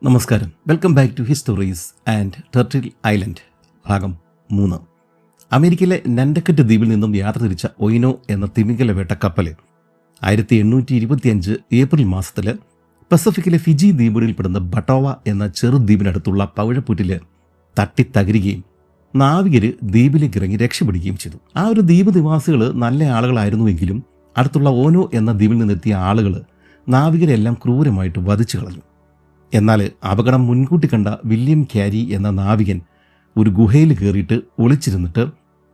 നമസ്കാരം. Welcome back to histories and Turtle Island ഭാഗം 3. അമേരിക്കയിലെ നൻഡക്കറ്റ് ദ്വീപിൽ നിന്നും യാത്ര തിരിച്ച ഒയിനോ എന്ന തിമിംഗല വേട്ട കപ്പൽ 1825 ഏപ്രിൽ മാസത്തിൽ പസഫിക്കിലെ ഫിജി ദ്വീപുകളിൽപ്പെടുന്ന ബട്ടോവ എന്ന ചെറുദ്വീപിനടുത്തുള്ള പവിഴപ്പുറ്റിൽ തട്ടിത്തകരുകയും നാവികർ ദ്വീപിലേക്ക് ഇറങ്ങി രക്ഷപ്പെടുകയും ചെയ്തു. ആ ഒരു ദ്വീപ് നിവാസികൾ നല്ല ആളുകളായിരുന്നുവെങ്കിലും അടുത്തുള്ള ഓനോ എന്ന ദ്വീപിൽ നിന്നെത്തിയ ആളുകൾ നാവികരെല്ലാം ക്രൂരമായിട്ട് വധിച്ചു കളഞ്ഞു. എന്നാൽ അപകടം മുൻകൂട്ടി കണ്ട വില്യം ക്യാരി എന്ന നാവികൻ ഒരു ഗുഹയിൽ കയറിയിട്ട് ഒളിച്ചിരുന്നിട്ട്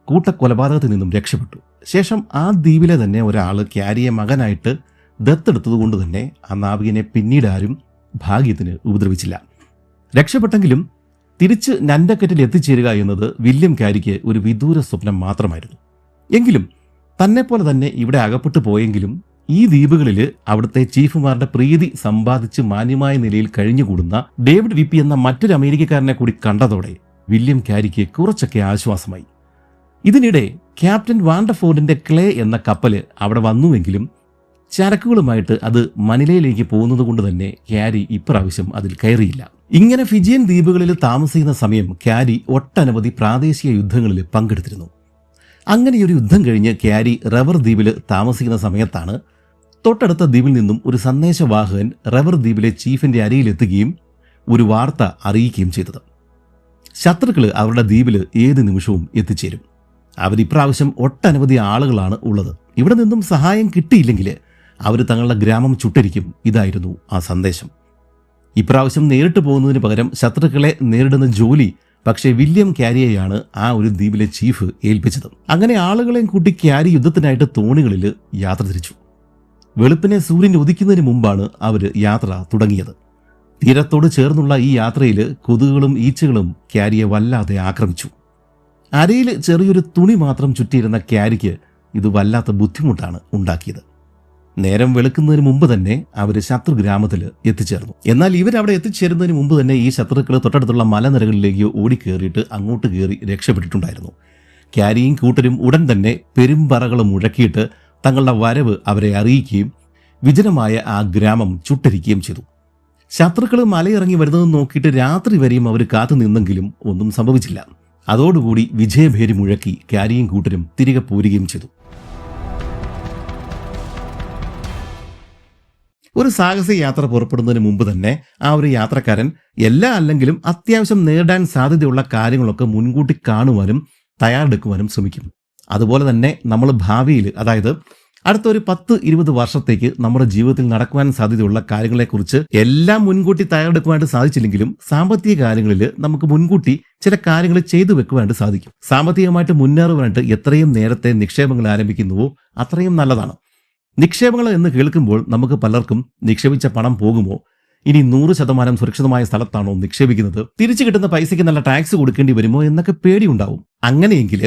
കൂട്ടക്കൊലപാതകത്തിൽ നിന്നും രക്ഷപ്പെട്ടു. ശേഷം ആ ദ്വീപിലെ തന്നെ ഒരാൾ ക്യാരിയെ മകനായിട്ട് ദത്തെടുത്തതുകൊണ്ട് തന്നെ ആ നാവികനെ പിന്നീട് ആരും ഭാഗ്യത്തിന് ഉപദ്രവിച്ചില്ല. രക്ഷപ്പെട്ടെങ്കിലും തിരിച്ച് നൻഡക്കറ്റിൽ എത്തിച്ചേരുക എന്നത് വില്യം ക്യാരിക്ക് ഒരു വിദൂര സ്വപ്നം മാത്രമായിരുന്നു. എങ്കിലും തന്നെപ്പോലെ തന്നെ ഇവിടെ അകപ്പെട്ടു പോയെങ്കിലും ഈ ദ്വീപുകളിൽ അവിടുത്തെ ചീഫുമാരുടെ പ്രീതി സമ്പാദിച്ച് മാന്യമായ നിലയിൽ കഴിഞ്ഞുകൂടുന്ന ഡേവിഡ് വിപ്പി എന്ന മറ്റൊരു അമേരിക്കക്കാരനെ കൂടി കണ്ടതോടെ വില്യം ക്യാരിക്ക് കുറച്ചൊക്കെ ആശ്വാസമായി. ഇതിനിടെ ക്യാപ്റ്റൻ വാണ്ടർഫോർഡിന്റെ ക്ലേ എന്ന കപ്പല് അവിടെ വന്നുവെങ്കിലും ചരക്കുകളുമായിട്ട് അത് മനിലയിലേക്ക് പോകുന്നത് കൊണ്ട് തന്നെ ക്യാരി ഇപ്രാവശ്യം അതിൽ കയറിയില്ല. ഇങ്ങനെ ഫിജിയൻ ദ്വീപുകളിൽ താമസിക്കുന്ന സമയം ക്യാരി ഒട്ടനവധി പ്രാദേശിക യുദ്ധങ്ങളിൽ പങ്കെടുത്തിരുന്നു. അങ്ങനെയൊരു യുദ്ധം കഴിഞ്ഞ് ക്യാരി റവർ ദ്വീപിൽ താമസിക്കുന്ന സമയത്താണ് തൊട്ടടുത്ത ദ്വീപിൽ നിന്നും ഒരു സന്ദേശവാഹകൻ റവർ ദ്വീപിലെ ചീഫിന്റെ അരിയിലെത്തുകയും ഒരു വാർത്ത അറിയിക്കുകയും ചെയ്തത്. ശത്രുക്കൾ അവരുടെ ദ്വീപിൽ ഏത് നിമിഷവും എത്തിച്ചേരും. അവരിപ്രാവശ്യം ഒട്ടനവധി ആളുകളാണ് ഉള്ളത്. ഇവിടെ നിന്നും സഹായം കിട്ടിയില്ലെങ്കിൽ അവർ തങ്ങളുടെ ഗ്രാമം ചുട്ടരിക്കും. ഇതായിരുന്നു ആ സന്ദേശം. ഇപ്രാവശ്യം നേരിട്ട് പോകുന്നതിന് പകരം ശത്രുക്കളെ നേരിടുന്ന ജോലി പക്ഷേ വില്യം ക്യാരിയെയാണ് ആ ഒരു ദ്വീപിലെ ചീഫ് ഏൽപ്പിച്ചത്. അങ്ങനെ ആളുകളെയും കൂട്ടി ക്യാരി യുദ്ധത്തിനായിട്ട് തോണികളിൽ യാത്ര തിരിച്ചു. വെളുപ്പിനെ സൂര്യൻ ഉദിക്കുന്നതിന് മുമ്പാണ് അവർ യാത്ര തുടങ്ങിയത്. തീരത്തോട് ചേർന്നുള്ള ഈ യാത്രയിൽ കൊതുകുകളും ഈച്ചകളും ക്യാരിയെ വല്ലാതെ ആക്രമിച്ചു. അരയിൽ ചെറിയൊരു തുണി മാത്രം ചുറ്റിയിരുന്ന ക്യാരിക്ക് ഇത് വല്ലാത്ത ബുദ്ധിമുട്ടാണ് ഉണ്ടാക്കിയത്. നേരം വെളുക്കുന്നതിന് മുമ്പ് തന്നെ അവർ ശത്രു ഗ്രാമത്തിൽ എത്തിച്ചേർന്നു. എന്നാൽ ഇവരവിടെ എത്തിച്ചേരുന്നതിന് മുമ്പ് തന്നെ ഈ ശത്രുക്കൾ തൊട്ടടുത്തുള്ള മലനിരകളിലേക്ക് ഓടിക്കേറിയിട്ട് അങ്ങോട്ട് കയറി രക്ഷപ്പെട്ടിട്ടുണ്ടായിരുന്നു. ക്യാരിയും കൂട്ടരും ഉടൻ തന്നെ പെരുമ്പറകൾ മുഴക്കിയിട്ട് തങ്ങളുടെ വരവ് അവരെ അറിയിക്കുകയും വിജനമായ ആ ഗ്രാമം ചുട്ടരിക്കുകയും ചെയ്തു. ശത്രുക്കൾ മലയിറങ്ങി വരുന്നത് നോക്കിയിട്ട് രാത്രി വരെയും അവർ കാത്തു നിന്നെങ്കിലും ഒന്നും സംഭവിച്ചില്ല. അതോടുകൂടി വിജയഭേരി മുഴക്കി ക്യാരിയും കൂട്ടരും തിരികെ പോരുകയും ചെയ്തു. ഒരു സാഹസിക യാത്ര പുറപ്പെടുന്നതിന് മുമ്പ് തന്നെ ആ ഒരു യാത്രക്കാരൻ എല്ലാ അല്ലെങ്കിലും അത്യാവശ്യം നേരിടാൻ സാധ്യതയുള്ള കാര്യങ്ങളൊക്കെ മുൻകൂട്ടി കാണുവാനും തയ്യാറെടുക്കുവാനും ശ്രമിക്കും. അതുപോലെ തന്നെ നമ്മൾ ഭാവിയിൽ, അതായത് അടുത്തൊരു 10-20 വർഷത്തേക്ക് നമ്മുടെ ജീവിതത്തിൽ നടക്കുവാൻ സാധ്യതയുള്ള കാര്യങ്ങളെക്കുറിച്ച് എല്ലാം മുൻകൂട്ടി തയ്യാറെടുക്കുവാനായിട്ട് സാധിച്ചില്ലെങ്കിലും സാമ്പത്തിക കാര്യങ്ങളിൽ നമുക്ക് മുൻകൂട്ടി ചില കാര്യങ്ങൾ ചെയ്തു വെക്കുവാനായിട്ട് സാധിക്കും. സാമ്പത്തികമായിട്ട് മുന്നേറുവാനായിട്ട് എത്രയും നേരത്തെ നിക്ഷേപങ്ങൾ ആരംഭിക്കുന്നുവോ അത്രയും നല്ലതാണ്. നിക്ഷേപങ്ങൾ എന്ന് കേൾക്കുമ്പോൾ നമുക്ക് പലർക്കും നിക്ഷേപിച്ച പണം പോകുമോ, ഇനി 100% സുരക്ഷിതമായ സ്ഥലത്താണോ നിക്ഷേപിക്കുന്നത്, തിരിച്ചു കിട്ടുന്ന പൈസയ്ക്ക് നല്ല ടാക്സ് കൊടുക്കേണ്ടി വരുമോ എന്നൊക്കെ പേടിയുണ്ടാവും. അങ്ങനെയെങ്കിൽ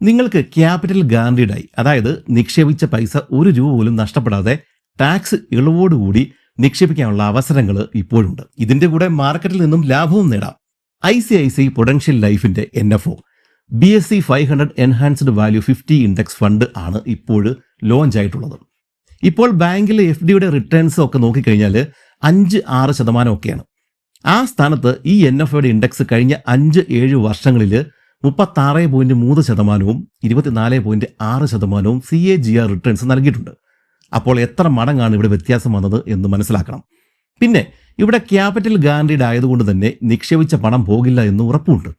നിങ്ങൾക്ക് ക്യാപിറ്റൽ ഗ്യാരണ്ടീഡായി, അതായത് നിക്ഷേപിച്ച പൈസ 1 രൂപ പോലും നഷ്ടപ്പെടാതെ ടാക്സ് ഇളവോടുകൂടി നിക്ഷേപിക്കാനുള്ള അവസരങ്ങൾ ഇപ്പോഴുണ്ട്. ഇതിന്റെ കൂടെ മാർക്കറ്റിൽ നിന്നും ലാഭവും നേടാം. ICICI പൊട്ടൻഷ്യൽ ലൈഫിന്റെ NFO BSE 500 enhanced value 50 index fund ആണ് ഇപ്പോൾ ലോഞ്ച് ആയിട്ടുള്ളത്. ഇപ്പോൾ ബാങ്കിലെ FDയുടെ റിട്ടേൺസ് ഒക്കെ നോക്കിക്കഴിഞ്ഞാൽ 5-6% ഒക്കെയാണ്. ആ സ്ഥാനത്ത് ഈ NFOയുടെ ഇൻഡെക്സ് കഴിഞ്ഞ 5-7 വർഷങ്ങളിൽ 36.3%, 24.6% CAGR റിട്ടേൺസ് നൽകിയിട്ടുണ്ട്. അപ്പോൾ എത്ര മടങ്ങാണ് ഇവിടെ വ്യത്യാസം വന്നത് എന്ന് മനസ്സിലാക്കണം. പിന്നെ ഇവിടെ ക്യാപിറ്റൽ ഗ്യാരണ്ടീഡ് ആയതുകൊണ്ട് തന്നെ നിക്ഷേപിച്ച പണം പോകില്ല എന്ന് ഉറപ്പുണ്ട്.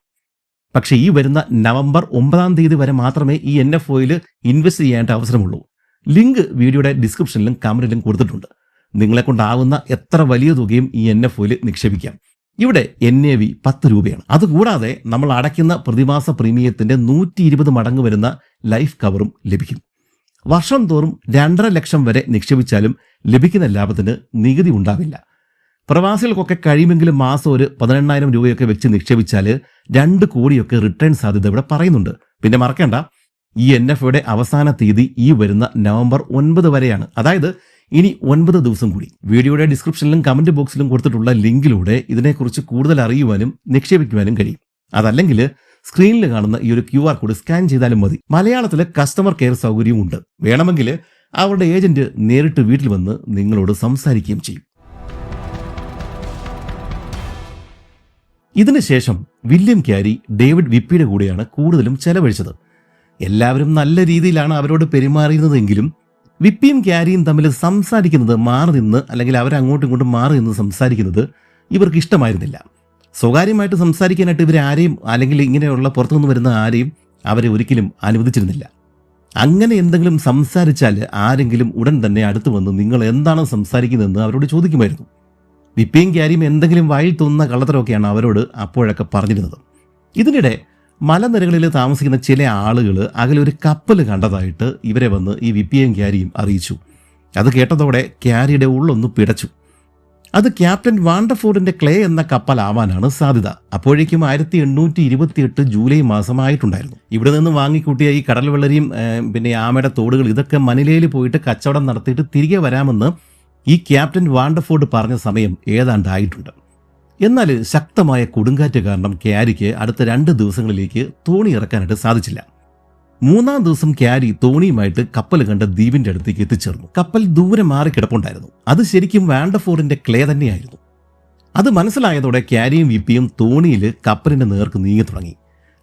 പക്ഷേ ഈ വരുന്ന നവംബർ 9 വരെ മാത്രമേ ഈ NFOയിൽ ഇൻവെസ്റ്റ് ചെയ്യാനായിട്ട് അവസരമുള്ളൂ. ലിങ്ക് വീഡിയോയുടെ ഡിസ്ക്രിപ്ഷനിലും കമന്റിലും കൊടുത്തിട്ടുണ്ട്. നിങ്ങളെ കൊണ്ടാവുന്ന എത്ര വലിയ തുകയും ഈ NFOയിൽ നിക്ഷേപിക്കാം. ഇവിടെ NAV 10 രൂപയാണ്. അതുകൂടാതെ നമ്മൾ അടയ്ക്കുന്ന പ്രതിമാസ പ്രീമിയത്തിന്റെ 120 മടങ്ങ് വരുന്ന ലൈഫ് കവറും ലഭിക്കും. വർഷം തോറും 2.5 ലക്ഷം വരെ നിക്ഷേപിച്ചാലും ലഭിക്കുന്ന ലാഭത്തിന് നികുതി ഉണ്ടാവില്ല. പ്രവാസികൾക്കൊക്കെ കഴിയുമെങ്കിലും മാസം ഒരു 18,000 രൂപയൊക്കെ വെച്ച് നിക്ഷേപിച്ചാൽ 2 കോടിയൊക്കെ റിട്ടേൺ സാധ്യത ഇവിടെ പറയുന്നുണ്ട്. പിന്നെ മറക്കേണ്ട, ഈ NFOയുടെ അവസാന തീയതി ഈ വരുന്ന നവംബർ 9 വരെയാണ്. അതായത് ഇനി 9 ദിവസം കൂടി. വീഡിയോയുടെ ഡിസ്ക്രിപ്ഷനിലും കമന്റ് ബോക്സിലും കൊടുത്തിട്ടുള്ള ലിങ്കിലൂടെ ഇതിനെക്കുറിച്ച് കൂടുതൽ അറിയുവാനും നിക്ഷേപിക്കുവാനും കഴിയും. അതല്ലെങ്കിൽ സ്ക്രീനിൽ കാണുന്ന ഈ ഒരു QR കോഡ് സ്കാൻ ചെയ്താലും മതി. മലയാളത്തിലെ കസ്റ്റമർ കെയർ സൗകര്യവും ഉണ്ട്. വേണമെങ്കിൽ അവരുടെ ഏജന്റ് നേരിട്ട് വീട്ടിൽ വന്ന് നിങ്ങളോട് സംസാരിക്കുകയും ചെയ്യും. ഇതിനുശേഷം വില്യം ക്യാരി ഡേവിഡ് വിപ്പിയുടെ കൂടെയാണ് കൂടുതലും ചെലവഴിച്ചത്. എല്ലാവരും നല്ല രീതിയിലാണ് അവരോട് പെരുമാറിയിരുന്നതെങ്കിലും വിപ്പിയും ക്യാരിയും തമ്മിൽ സംസാരിക്കുന്നത് മാറി നിന്ന്, അല്ലെങ്കിൽ അവരങ്ങോട്ടും ഇങ്ങോട്ടും മാറി നിന്ന് സംസാരിക്കുന്നത് ഇവർക്ക് ഇഷ്ടമായിരുന്നില്ല. സ്വകാര്യമായിട്ട് സംസാരിക്കാനായിട്ട് ഇവരെ ആരെയും, അല്ലെങ്കിൽ ഇങ്ങനെയുള്ള പുറത്തുനിന്ന് വരുന്ന ആരെയും അവരെ ഒരിക്കലും അനുവദിച്ചിരുന്നില്ല. അങ്ങനെ എന്തെങ്കിലും സംസാരിച്ചാൽ ആരെങ്കിലും ഉടൻ തന്നെ അടുത്ത് വന്ന് നിങ്ങൾ എന്താണ് സംസാരിക്കുന്നതെന്ന് അവരോട് ചോദിക്കുമായിരുന്നു. വിപ്പിയും ക്യാരിയും എന്തെങ്കിലും വായിൽ തോന്നുന്ന കള്ളത്തരമൊക്കെയാണ് അവരോട് അപ്പോഴൊക്കെ പറഞ്ഞിരുന്നത്. ഇതിനിടെ മലനിരകളിൽ താമസിക്കുന്ന ചില ആളുകൾ അകലെ ഒരു കപ്പൽ കണ്ടതായിട്ട് ഇവരെ വന്ന് ഈ വിപ്പിയും ക്യാരിയും അറിയിച്ചു. അത് കേട്ടതോടെ ക്യാരിയുടെ ഉള്ളൊന്ന് പിടച്ചു. അത് ക്യാപ്റ്റൻ വാണ്ടർഫോർഡിന്റെ ക്ലേ എന്ന കപ്പലാവാനാണ് സാധ്യത. അപ്പോഴേക്കും 1828 ജൂലൈ മാസമായിട്ടുണ്ടായിരുന്നു. ഇവിടെ നിന്ന് വാങ്ങിക്കൂട്ടിയ ഈ കടൽ വെള്ളരിയും പിന്നെ ആമയുടെ തോടുകൾ ഇതൊക്കെ മനിലയിൽ പോയിട്ട് കച്ചവടം നടത്തിയിട്ട് തിരികെ വരാമെന്ന് ഈ ക്യാപ്റ്റൻ വാണ്ടർഫോർഡ് പറഞ്ഞ സമയം ഏതാണ്ടായിട്ടുണ്ട്. എന്നാൽ ശക്തമായ കൊടുങ്കാറ്റ് കാരണം ക്യാരിക്ക് അടുത്ത 2 ദിവസങ്ങളിലേക്ക് തോണി ഇറക്കാനായിട്ട് സാധിച്ചില്ല. 3-ാം ദിവസം ക്യാരി തോണിയുമായിട്ട് കപ്പൽ കണ്ട ദ്വീപിന്റെ അടുത്തേക്ക് എത്തിച്ചേർന്നു. കപ്പൽ ദൂരെ മാറി കിടപ്പുണ്ടായിരുന്നു. അത് ശരിക്കും വാണ്ടർഫോർഡിന്റെ ക്ലേ തന്നെയായിരുന്നു. അത് മനസ്സിലായതോടെ ക്യാരിയും വിപ്പിയും തോണിയിൽ കപ്പലിന്റെ നേർക്ക് നീങ്ങി തുടങ്ങി.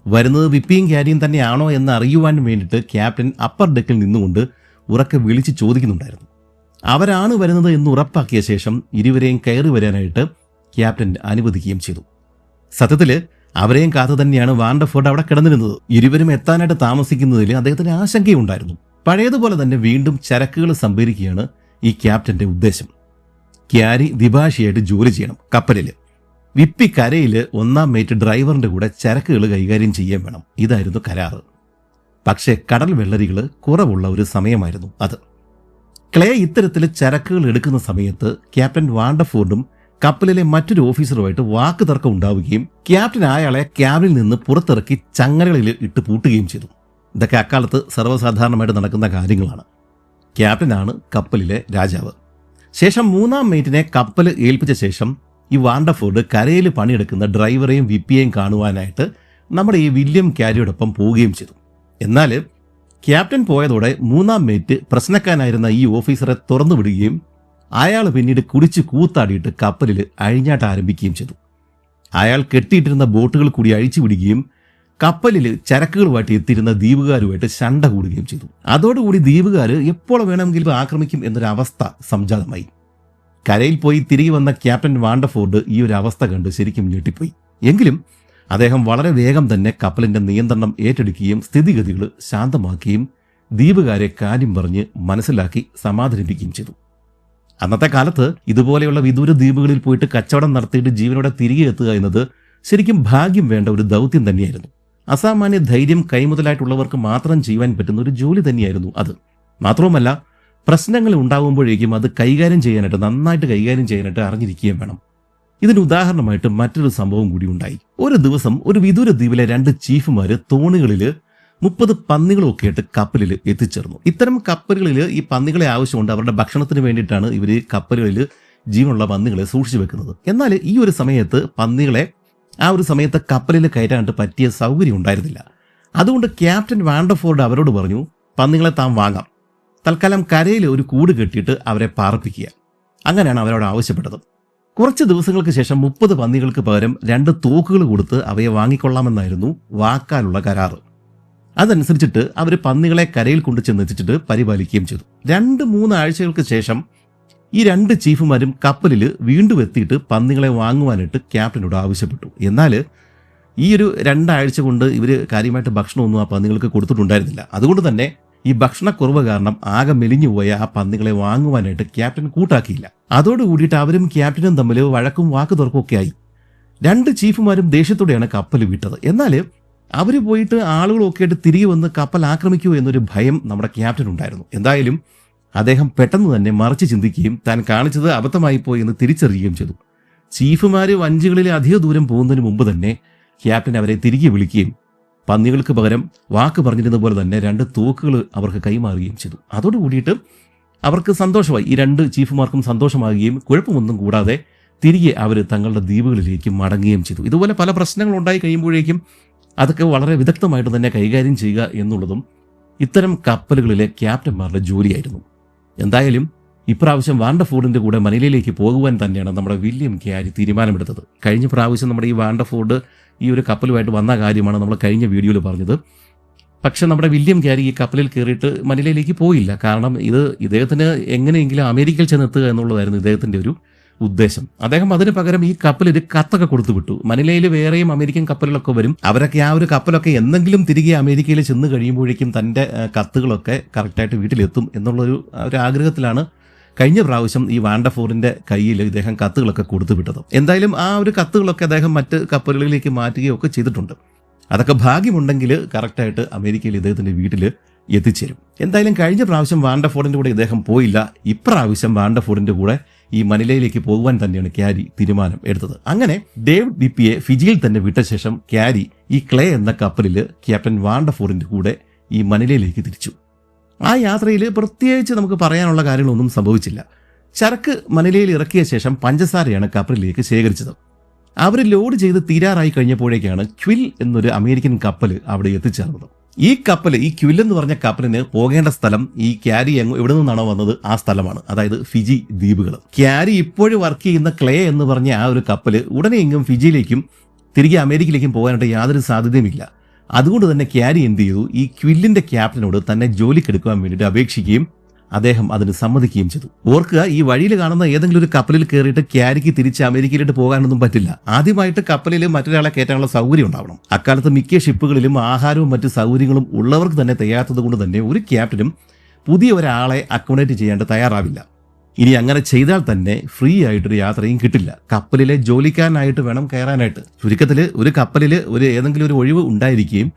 വരുന്നത് വിപ്പിയും ക്യാരിയും തന്നെയാണോ എന്ന് അറിയുവാൻ വേണ്ടിയിട്ട് ക്യാപ്റ്റൻ അപ്പർ ഡെക്കിൽ നിന്നുകൊണ്ട് ഉറക്കെ വിളിച്ച് ചോദിക്കുന്നുണ്ടായിരുന്നു. അവരാണ് വരുന്നത് എന്ന് ഉറപ്പാക്കിയ ശേഷം ഇരുവരെയും കയറി വരാനായിട്ട് ക്യാപ്റ്റൻ അനുവദിക്കുകയും ചെയ്തു. സത്യത്തിൽ അവരെയും കാത്തു തന്നെയാണ് വാണ്ടർഫോർഡ് അവിടെ കിടന്നിരുന്നത്. ഇരുവരും എത്താനായിട്ട് താമസിക്കുന്നതിൽ അദ്ദേഹത്തിന് ആശങ്കയുണ്ടായിരുന്നു. പഴയതുപോലെ തന്നെ വീണ്ടും ചരക്കുകൾ സംഭരിക്കുകയാണ് ഈ ക്യാപ്റ്റന്റെ ഉദ്ദേശം. ക്യാരി ദ്വിഭാഷിയായിട്ട് ജോലി ചെയ്യണം കപ്പലിൽ. വിപ്പി കരയിൽ 1-ാം മേറ്റ് ഡ്രൈവറിന്റെ കൂടെ ചരക്കുകൾ കൈകാര്യം ചെയ്യാൻ വേണം. ഇതായിരുന്നു കരാറ്. പക്ഷേ കടൽ വെള്ളരികൾ കുറവുള്ള ഒരു സമയമായിരുന്നു അത്. ക്ലേ ഇത്തരത്തിൽ ചരക്കുകൾ എടുക്കുന്ന സമയത്ത് ക്യാപ്റ്റൻ വാണ്ടർഫോർഡും കപ്പലിലെ മറ്റൊരു ഓഫീസറുമായിട്ട് വാക്ക് തർക്കം ഉണ്ടാവുകയും ക്യാപ്റ്റൻ അയാളെ ക്യാബിനിൽ നിന്ന് പുറത്തിറക്കി ചങ്ങലകളിൽ ഇട്ട് പൂട്ടുകയും ചെയ്തു. ഇതൊക്കെ അക്കാലത്ത് സർവ്വസാധാരണമായിട്ട് നടക്കുന്ന കാര്യങ്ങളാണ്. ക്യാപ്റ്റനാണ് കപ്പലിലെ രാജാവ്. ശേഷം 3-ാം മേറ്റിനെ കപ്പൽ ഏൽപ്പിച്ച ശേഷം ഈ വാണ്ടർഫോർഡ് കരയിൽ പണിയെടുക്കുന്ന ഡ്രൈവറെയും വിപ്പിയെയും കാണുവാനായിട്ട് നമ്മുടെ ഈ വില്യം ക്യാരിയോടൊപ്പം പോവുകയും ചെയ്തു. എന്നാൽ ക്യാപ്റ്റൻ പോയതോടെ 3-ാം മേറ്റ് പ്രശ്നക്കാരനായിരുന്ന ഈ ഓഫീസറെ തുറന്നു വിടുകയും അയാൾ പിന്നീട് കുടിച്ച് കൂത്താടിയിട്ട് കപ്പലിൽ അഴിഞ്ഞാട്ട് ആരംഭിക്കുകയും ചെയ്തു. അയാൾ കെട്ടിയിട്ടിരുന്ന ബോട്ടുകൾ കൂടി അഴിച്ചു വിടുകയും കപ്പലിൽ ചരക്കുകളുമായിട്ട് എത്തിയിരുന്ന ദ്വീപുകാരുമായിട്ട് ശണ്ട കൂടുകയും ചെയ്തു. അതോടുകൂടി ദ്വീപുകാർ എപ്പോൾ വേണമെങ്കിലും ആക്രമിക്കും എന്നൊരവസ്ഥ സംജാതമായി. കരയിൽ പോയി തിരികെ വന്ന ക്യാപ്റ്റൻ വാണ്ടർഫോർഡ് ഈ ഒരു അവസ്ഥ കണ്ട് ശരിക്കും ഞെട്ടിപ്പോയി. എങ്കിലും അദ്ദേഹം വളരെ വേഗം തന്നെ കപ്പലിന്റെ നിയന്ത്രണം ഏറ്റെടുക്കുകയും സ്ഥിതിഗതികൾ ശാന്തമാക്കുകയും ദ്വീപുകാരെ കാര്യം പറഞ്ഞ് മനസ്സിലാക്കി സമാധാനിപ്പിക്കുകയും ചെയ്തു. അന്നത്തെ കാലത്ത് ഇതുപോലെയുള്ള വിദൂര ദ്വീപുകളിൽ പോയിട്ട് കച്ചവടം നടത്തിയിട്ട് ജീവനോടെ തിരികെ എത്തുക എന്നത് ശരിക്കും ഭാഗ്യം വേണ്ട ഒരു ദൗത്യം തന്നെയായിരുന്നു. അസാമാന്യ ധൈര്യം കൈമുതലായിട്ടുള്ളവർക്ക് മാത്രം ചെയ്യുവാൻ പറ്റുന്ന ഒരു ജോലി തന്നെയായിരുന്നു അത്. മാത്രവുമല്ല, പ്രശ്നങ്ങൾ ഉണ്ടാകുമ്പോഴേക്കും അത് നന്നായിട്ട് കൈകാര്യം ചെയ്യാനായിട്ട് അറിഞ്ഞിരിക്കുകയും വേണം. ഇതിന് ഉദാഹരണമായിട്ട് മറ്റൊരു സംഭവം കൂടി ഉണ്ടായി. ഒരു ദിവസം ഒരു വിദൂര ദ്വീപിലെ 2 ചീഫുമാർ തോണികളിൽ 30 പന്നികളൊക്കെ ആയിട്ട് കപ്പലിൽ എത്തിച്ചേർന്നു. ഇത്തരം കപ്പലുകളിൽ ഈ പന്നികളെ ആവശ്യമുണ്ട്. അവരുടെ ഭക്ഷണത്തിന് വേണ്ടിയിട്ടാണ് ഇവർ കപ്പലുകളിൽ ജീവനുള്ള പന്നികളെ സൂക്ഷിച്ചു വെക്കുന്നത്. എന്നാൽ ഈ ഒരു സമയത്ത് പന്നികളെ ആ ഒരു സമയത്ത് കപ്പലിൽ കയറ്റാനായിട്ട് പറ്റിയ സൗകര്യം ഉണ്ടായിരുന്നില്ല. അതുകൊണ്ട് ക്യാപ്റ്റൻ വാണ്ടർഫോർഡ് അവരോട് പറഞ്ഞു, പന്നികളെ താൻ വാങ്ങാം, തൽക്കാലം കരയിൽ ഒരു കൂട് കെട്ടിയിട്ട് അവരെ പാർപ്പിക്കുക. അങ്ങനെയാണ് അവരോട് ആവശ്യപ്പെട്ടത്. കുറച്ച് ദിവസങ്ങൾക്ക് ശേഷം 30 പന്നികൾക്ക് പകരം 2 തോക്കുകൾ കൊടുത്ത് അവയെ വാങ്ങിക്കൊള്ളാമെന്നായിരുന്നു വാക്കാലുള്ള കരാറ്. അതനുസരിച്ചിട്ട് അവർ പന്നികളെ കരയിൽ കൊണ്ടു ചെന്നെത്തിച്ചിട്ട് പരിപാലിക്കുകയും ചെയ്തു. 2-3 ആഴ്ചകൾക്ക് ശേഷം ഈ 2 ചീഫുമാരും കപ്പലിൽ വീണ്ടും എത്തിയിട്ട് പന്നികളെ വാങ്ങുവാനായിട്ട് ക്യാപ്റ്റനോട് ആവശ്യപ്പെട്ടു. എന്നാൽ ഈ ഒരു 2 ആഴ്ച കൊണ്ട് ഇവർ കാര്യമായിട്ട് ഭക്ഷണമൊന്നും ആ പന്നികൾക്ക് കൊടുത്തിട്ടുണ്ടായിരുന്നില്ല. അതുകൊണ്ട് തന്നെ ഈ ഭക്ഷണക്കുറവ് കാരണം ആകെ മെലിഞ്ഞുപോയ ആ പന്നികളെ വാങ്ങുവാനായിട്ട് ക്യാപ്റ്റൻ കൂട്ടാക്കിയില്ല. അതോടുകൂടിയിട്ട് അവരും ക്യാപ്റ്റനും തമ്മിൽ വഴക്കും വാക്ക് തർക്കമൊക്കെ ആയി. 2 ചീഫുമാരും ദേഷ്യത്തോടെയാണ് കപ്പൽ വിട്ടത്. എന്നാൽ അവർ പോയിട്ട് ആളുകളൊക്കെ ആയിട്ട് തിരികെ വന്ന് കപ്പൽ ആക്രമിക്കുമോ എന്നൊരു ഭയം നമ്മുടെ ക്യാപ്റ്റൻ ഉണ്ടായിരുന്നു. എന്തായാലും അദ്ദേഹം പെട്ടെന്ന് തന്നെ മറിച്ച് ചിന്തിക്കുകയും താൻ കാണിച്ചത് അബദ്ധമായി പോയി എന്ന് തിരിച്ചറിയുകയും ചെയ്തു. ചീഫുമാർ വഞ്ചികളിൽ അധിക ദൂരം പോകുന്നതിന് മുമ്പ് തന്നെ ക്യാപ്റ്റൻ അവരെ തിരികെ വിളിക്കുകയും പന്നികൾക്ക് പകരം വാക്ക് പറഞ്ഞിരുന്ന പോലെ തന്നെ 2 തോക്കുകൾ അവർക്ക് കൈമാറുകയും ചെയ്തു. അതോടുകൂടിയിട്ട് അവർക്ക് സന്തോഷമായി. ഈ 2 ചീഫുമാർക്കും സന്തോഷമാകുകയും കുഴപ്പമൊന്നും കൂടാതെ തിരികെ അവർ തങ്ങളുടെ ദ്വീപുകളിലേക്ക് മടങ്ങുകയും ചെയ്തു. ഇതുപോലെ പല പ്രശ്നങ്ങൾ ഉണ്ടായി കഴിയുമ്പോഴേക്കും അതൊക്കെ വളരെ വിദഗ്ധമായിട്ട് തന്നെ കൈകാര്യം ചെയ്യുക എന്നുള്ളതും ഇത്തരം കപ്പലുകളിലെ ക്യാപ്റ്റന്മാരുടെ ജോലിയായിരുന്നു. എന്തായാലും ഇപ്രാവശ്യം വാണ്ടർഫോർഡിൻ്റെ കൂടെ മനിലയിലേക്ക് പോകുവാൻ തന്നെയാണ് നമ്മുടെ വില്യം ക്യാരി തീരുമാനമെടുത്തത്. കഴിഞ്ഞ പ്രാവശ്യം നമ്മുടെ ഈ വാണ്ടർഫോർഡ് ഈ ഒരു കപ്പലുമായിട്ട് വന്ന കാര്യമാണ് നമ്മൾ കഴിഞ്ഞ വീഡിയോയിൽ പറഞ്ഞത്. പക്ഷെ നമ്മുടെ വില്യം ക്യാരി ഈ കപ്പലിൽ കയറിയിട്ട് മനിലയിലേക്ക് പോയില്ല. കാരണം ഇദ്ദേഹത്തിന് എങ്ങനെയെങ്കിലും അമേരിക്കയിൽ ചെന്നെത്തുക എന്നുള്ളതായിരുന്നു ഇദ്ദേഹത്തിൻ്റെ ഒരു ഉദ്ദേശം. അദ്ദേഹം അതിന് പകരം ഈ കപ്പലിൽ കത്തൊക്കെ കൊടുത്തു വിട്ടു. മനിലയിൽ വേറെയും അമേരിക്കൻ കപ്പലുകളൊക്കെ വരും. അവരൊക്കെ ആ ഒരു കപ്പലൊക്കെ എന്തെങ്കിലും തിരികെ അമേരിക്കയിൽ ചെന്ന് കഴിയുമ്പോഴേക്കും തൻ്റെ കത്തുകളൊക്കെ കറക്റ്റായിട്ട് വീട്ടിലെത്തും എന്നുള്ളൊരു ആഗ്രഹത്തിലാണ് കഴിഞ്ഞ പ്രാവശ്യം ഈ വാണ്ടർഫോർഡിൻ്റെ കയ്യിൽ ഇദ്ദേഹം കത്തുകളൊക്കെ കൊടുത്തു വിട്ടത്. എന്തായാലും ആ ഒരു കത്തുകളൊക്കെ അദ്ദേഹം മറ്റ് കപ്പലുകളിലേക്ക് മാറ്റുകയൊക്കെ ചെയ്തിട്ടുണ്ട്. അതൊക്കെ ഭാഗ്യമുണ്ടെങ്കിൽ കറക്റ്റായിട്ട് അമേരിക്കയിൽ ഇദ്ദേഹത്തിൻ്റെ വീട്ടിൽ എത്തിച്ചേരും. എന്തായാലും കഴിഞ്ഞ പ്രാവശ്യം വാണ്ടർഫോർഡിൻ്റെ കൂടെ ഇദ്ദേഹം പോയില്ല. ഇപ്രാവശ്യം വാണ്ടർഫോർഡിൻ്റെ കൂടെ ഈ മനിലയിലേക്ക് പോകുവാൻ തന്നെയാണ് ക്യാരി തീരുമാനം എടുത്തത്. അങ്ങനെ ഡേവിഡ് വിപ്പിയെ ഫിജിയിൽ തന്നെ വിട്ട ശേഷം ക്യാരി ഈ ക്ലേ എന്ന കപ്പലിൽ ക്യാപ്റ്റൻ വാണ്ടർഫോർഡിൻ്റെ കൂടെ ഈ മനിലയിലേക്ക് തിരിച്ചു. ആ യാത്രയിൽ പ്രത്യേകിച്ച് നമുക്ക് പറയാനുള്ള കാര്യങ്ങളൊന്നും സംഭവിച്ചില്ല. ചരക്ക് മനിലയിൽ ഇറക്കിയ ശേഷം പഞ്ചസാരയാണ് കപ്പലിലേക്ക് ശേഖരിച്ചത്. അവർ ലോഡ് ചെയ്ത് തീരാറായി കഴിഞ്ഞപ്പോഴേക്കാണ് ക്വിൽ എന്നൊരു അമേരിക്കൻ കപ്പൽ അവിടെ എത്തിച്ചേർന്നത്. ഈ ക്വിൽ എന്ന് പറഞ്ഞ കപ്പലിന് പോകേണ്ട സ്ഥലം ഈ ക്യാരി എവിടെ നിന്നാണോ വന്നത് ആ സ്ഥലമാണ്, അതായത് ഫിജി ദ്വീപുകൾ. ക്യാരി ഇപ്പോഴും വർക്ക് ചെയ്യുന്ന ക്ലേ എന്ന് പറഞ്ഞ ആ ഒരു കപ്പൽ ഉടനെയെങ്കിലും ഫിജിയിലേക്കും തിരികെ അമേരിക്കയിലേക്കും പോകാനായിട്ട് യാതൊരു സാധ്യതയുമില്ല. അതുകൊണ്ട് തന്നെ ക്യാരി എന്ത് ചെയ്തു, ഈ ക്വില്ലിന്റെ ക്യാപ്റ്റനോട് തന്നെ ജോലിക്കെടുക്കുവാൻ വേണ്ടിയിട്ട് അപേക്ഷിക്കുകയും അദ്ദേഹം അതിന് സമ്മതിക്കുകയും ചെയ്തു. ഓർക്കുക, ഈ വഴിയിൽ കാണുന്ന ഏതെങ്കിലും ഒരു കപ്പലിൽ കയറിയിട്ട് ക്യാരിക്ക് തിരിച്ച് അമേരിക്കയിലോട്ട് പോകാനൊന്നും പറ്റില്ല. ആദ്യമായിട്ട് കപ്പലിൽ മറ്റൊരാളെ കയറ്റാനുള്ള സൗകര്യം ഉണ്ടാവണം. അക്കാലത്ത് മിക്ക ഷിപ്പുകളിലും ആഹാരവും മറ്റു സൗകര്യങ്ങളും ഉള്ളവർക്ക് തന്നെ തികയാത്തത് കൊണ്ട് തന്നെ ഒരു ക്യാപ്റ്റനും പുതിയ ഒരാളെ അക്കോമഡേറ്റ് ചെയ്യാണ്ട് തയ്യാറാവില്ല. ഇനി അങ്ങനെ ചെയ്താൽ തന്നെ ഫ്രീ ആയിട്ടൊരു യാത്രയും കിട്ടില്ല. കപ്പലിലെ ജോലിക്കാരനായിട്ട് വേണം കയറാനായിട്ട്. ചുരുക്കത്തിൽ ഒരു കപ്പലിൽ ഏതെങ്കിലും ഒരു ഒഴിവ് ഉണ്ടായിരിക്കുകയും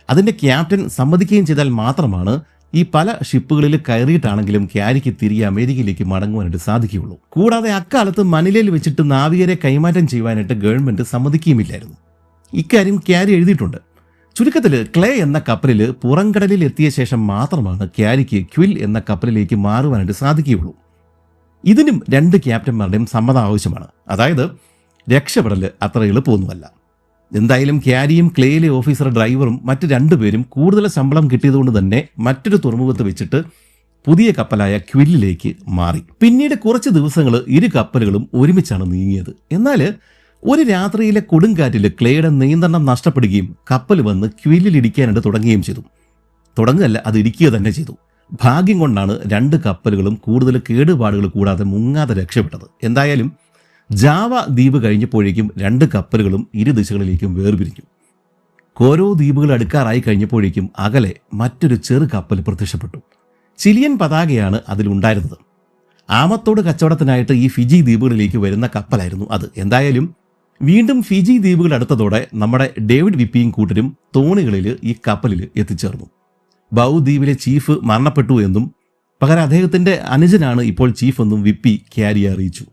അതിൻ്റെ ക്യാപ്റ്റൻ സമ്മതിക്കുകയും ചെയ്താൽ മാത്രമാണ് ഈ പല ഷിപ്പുകളിൽ കയറിയിട്ടാണെങ്കിലും ക്യാരിക്ക് തിരികെ അമേരിക്കയിലേക്ക് മടങ്ങുവാനായിട്ട് സാധിക്കുകയുള്ളൂ. കൂടാതെ അക്കാലത്ത് മനിലയിൽ വെച്ചിട്ട് നാവികരെ കൈമാറ്റം ചെയ്യുവാനായിട്ട് ഗവൺമെൻറ് സമ്മതിക്കുകയുമില്ലായിരുന്നു. ഇക്കാര്യം ക്യാരി എഴുതിയിട്ടുണ്ട്. ചുരുക്കത്തിൽ ക്ലേ എന്ന കപ്പലിൽ പുറംകടലിൽ എത്തിയ ശേഷം മാത്രമാണ് ക്യാരിക്ക് ക്വിൽ എന്ന കപ്പലിലേക്ക് മാറുവാനായിട്ട് സാധിക്കുകയുള്ളൂ. ഇതിനും രണ്ട് ക്യാപ്റ്റന്മാരുടെയും സമ്മതം ആവശ്യമാണ്. അതായത് രക്ഷപ്പെടൽ അത്ര എളുപ്പമൊന്നുമല്ല. എന്തായാലും ക്യാരിയും ക്ലേയിലെ ഓഫീസർ ഡ്രൈവറും മറ്റ് രണ്ടുപേരും കൂടുതൽ ശമ്പളം കിട്ടിയതുകൊണ്ട് തന്നെ മറ്റൊരു തുറമുഖത്ത് വെച്ചിട്ട് പുതിയ കപ്പലായ ക്വില്ലിലേക്ക് മാറി. പിന്നീട് കുറച്ച് ദിവസങ്ങൾ ഇരു കപ്പലുകളും ഒരുമിച്ചാണ് നീങ്ങിയത്. എന്നാൽ ഒരു രാത്രിയിലെ കൊടുങ്കാറ്റിൽ ക്ലേയുടെ നിയന്ത്രണം നഷ്ടപ്പെടുകയും കപ്പൽ വന്ന് ക്വില്ലിൽ ഇടിക്കാനായിട്ട് തുടങ്ങുകയും ചെയ്തു. തുടങ്ങുകയല്ല, അത് ഇടിക്കുക തന്നെ ചെയ്തു. ഭാഗ്യം കൊണ്ടാണ് രണ്ട് കപ്പലുകളും കൂടുതൽ കേടുപാടുകൾ കൂടാതെ മുങ്ങാതെ രക്ഷപ്പെട്ടത്. എന്തായാലും ജാവ ദ്വീപ് കഴിഞ്ഞപ്പോഴേക്കും രണ്ട് കപ്പലുകളും ഇരു ദിശകളിലേക്കും വേർപിരിഞ്ഞു. കോരോ ദ്വീപുകൾ അടുക്കാറായി കഴിഞ്ഞപ്പോഴേക്കും അകലെ മറ്റൊരു ചെറു കപ്പൽ പ്രത്യക്ഷപ്പെട്ടു. ചിലിയൻ പതാകയാണ് അതിലുണ്ടായിരുന്നത്. ആമത്തോട് കച്ചവടത്തിനായിട്ട് ഈ ഫിജി ദ്വീപുകളിലേക്ക് വരുന്ന കപ്പലായിരുന്നു അത്. എന്തായാലും വീണ്ടും ഫിജി ദ്വീപുകൾ അടുത്തതോടെ നമ്മുടെ ഡേവിഡ് വിപ്പിയും കൂട്ടരും തോണികളിൽ ഈ കപ്പലിൽ എത്തിച്ചേർന്നു. ബൗ ദ്വീപിലെ ചീഫ് മരണപ്പെട്ടു എന്നും പകരം അദ്ദേഹത്തിൻ്റെ അനുജനാണ് ഇപ്പോൾ ചീഫ് എന്നും വിപ്പി ക്യാരിയെ അറിയിച്ചു.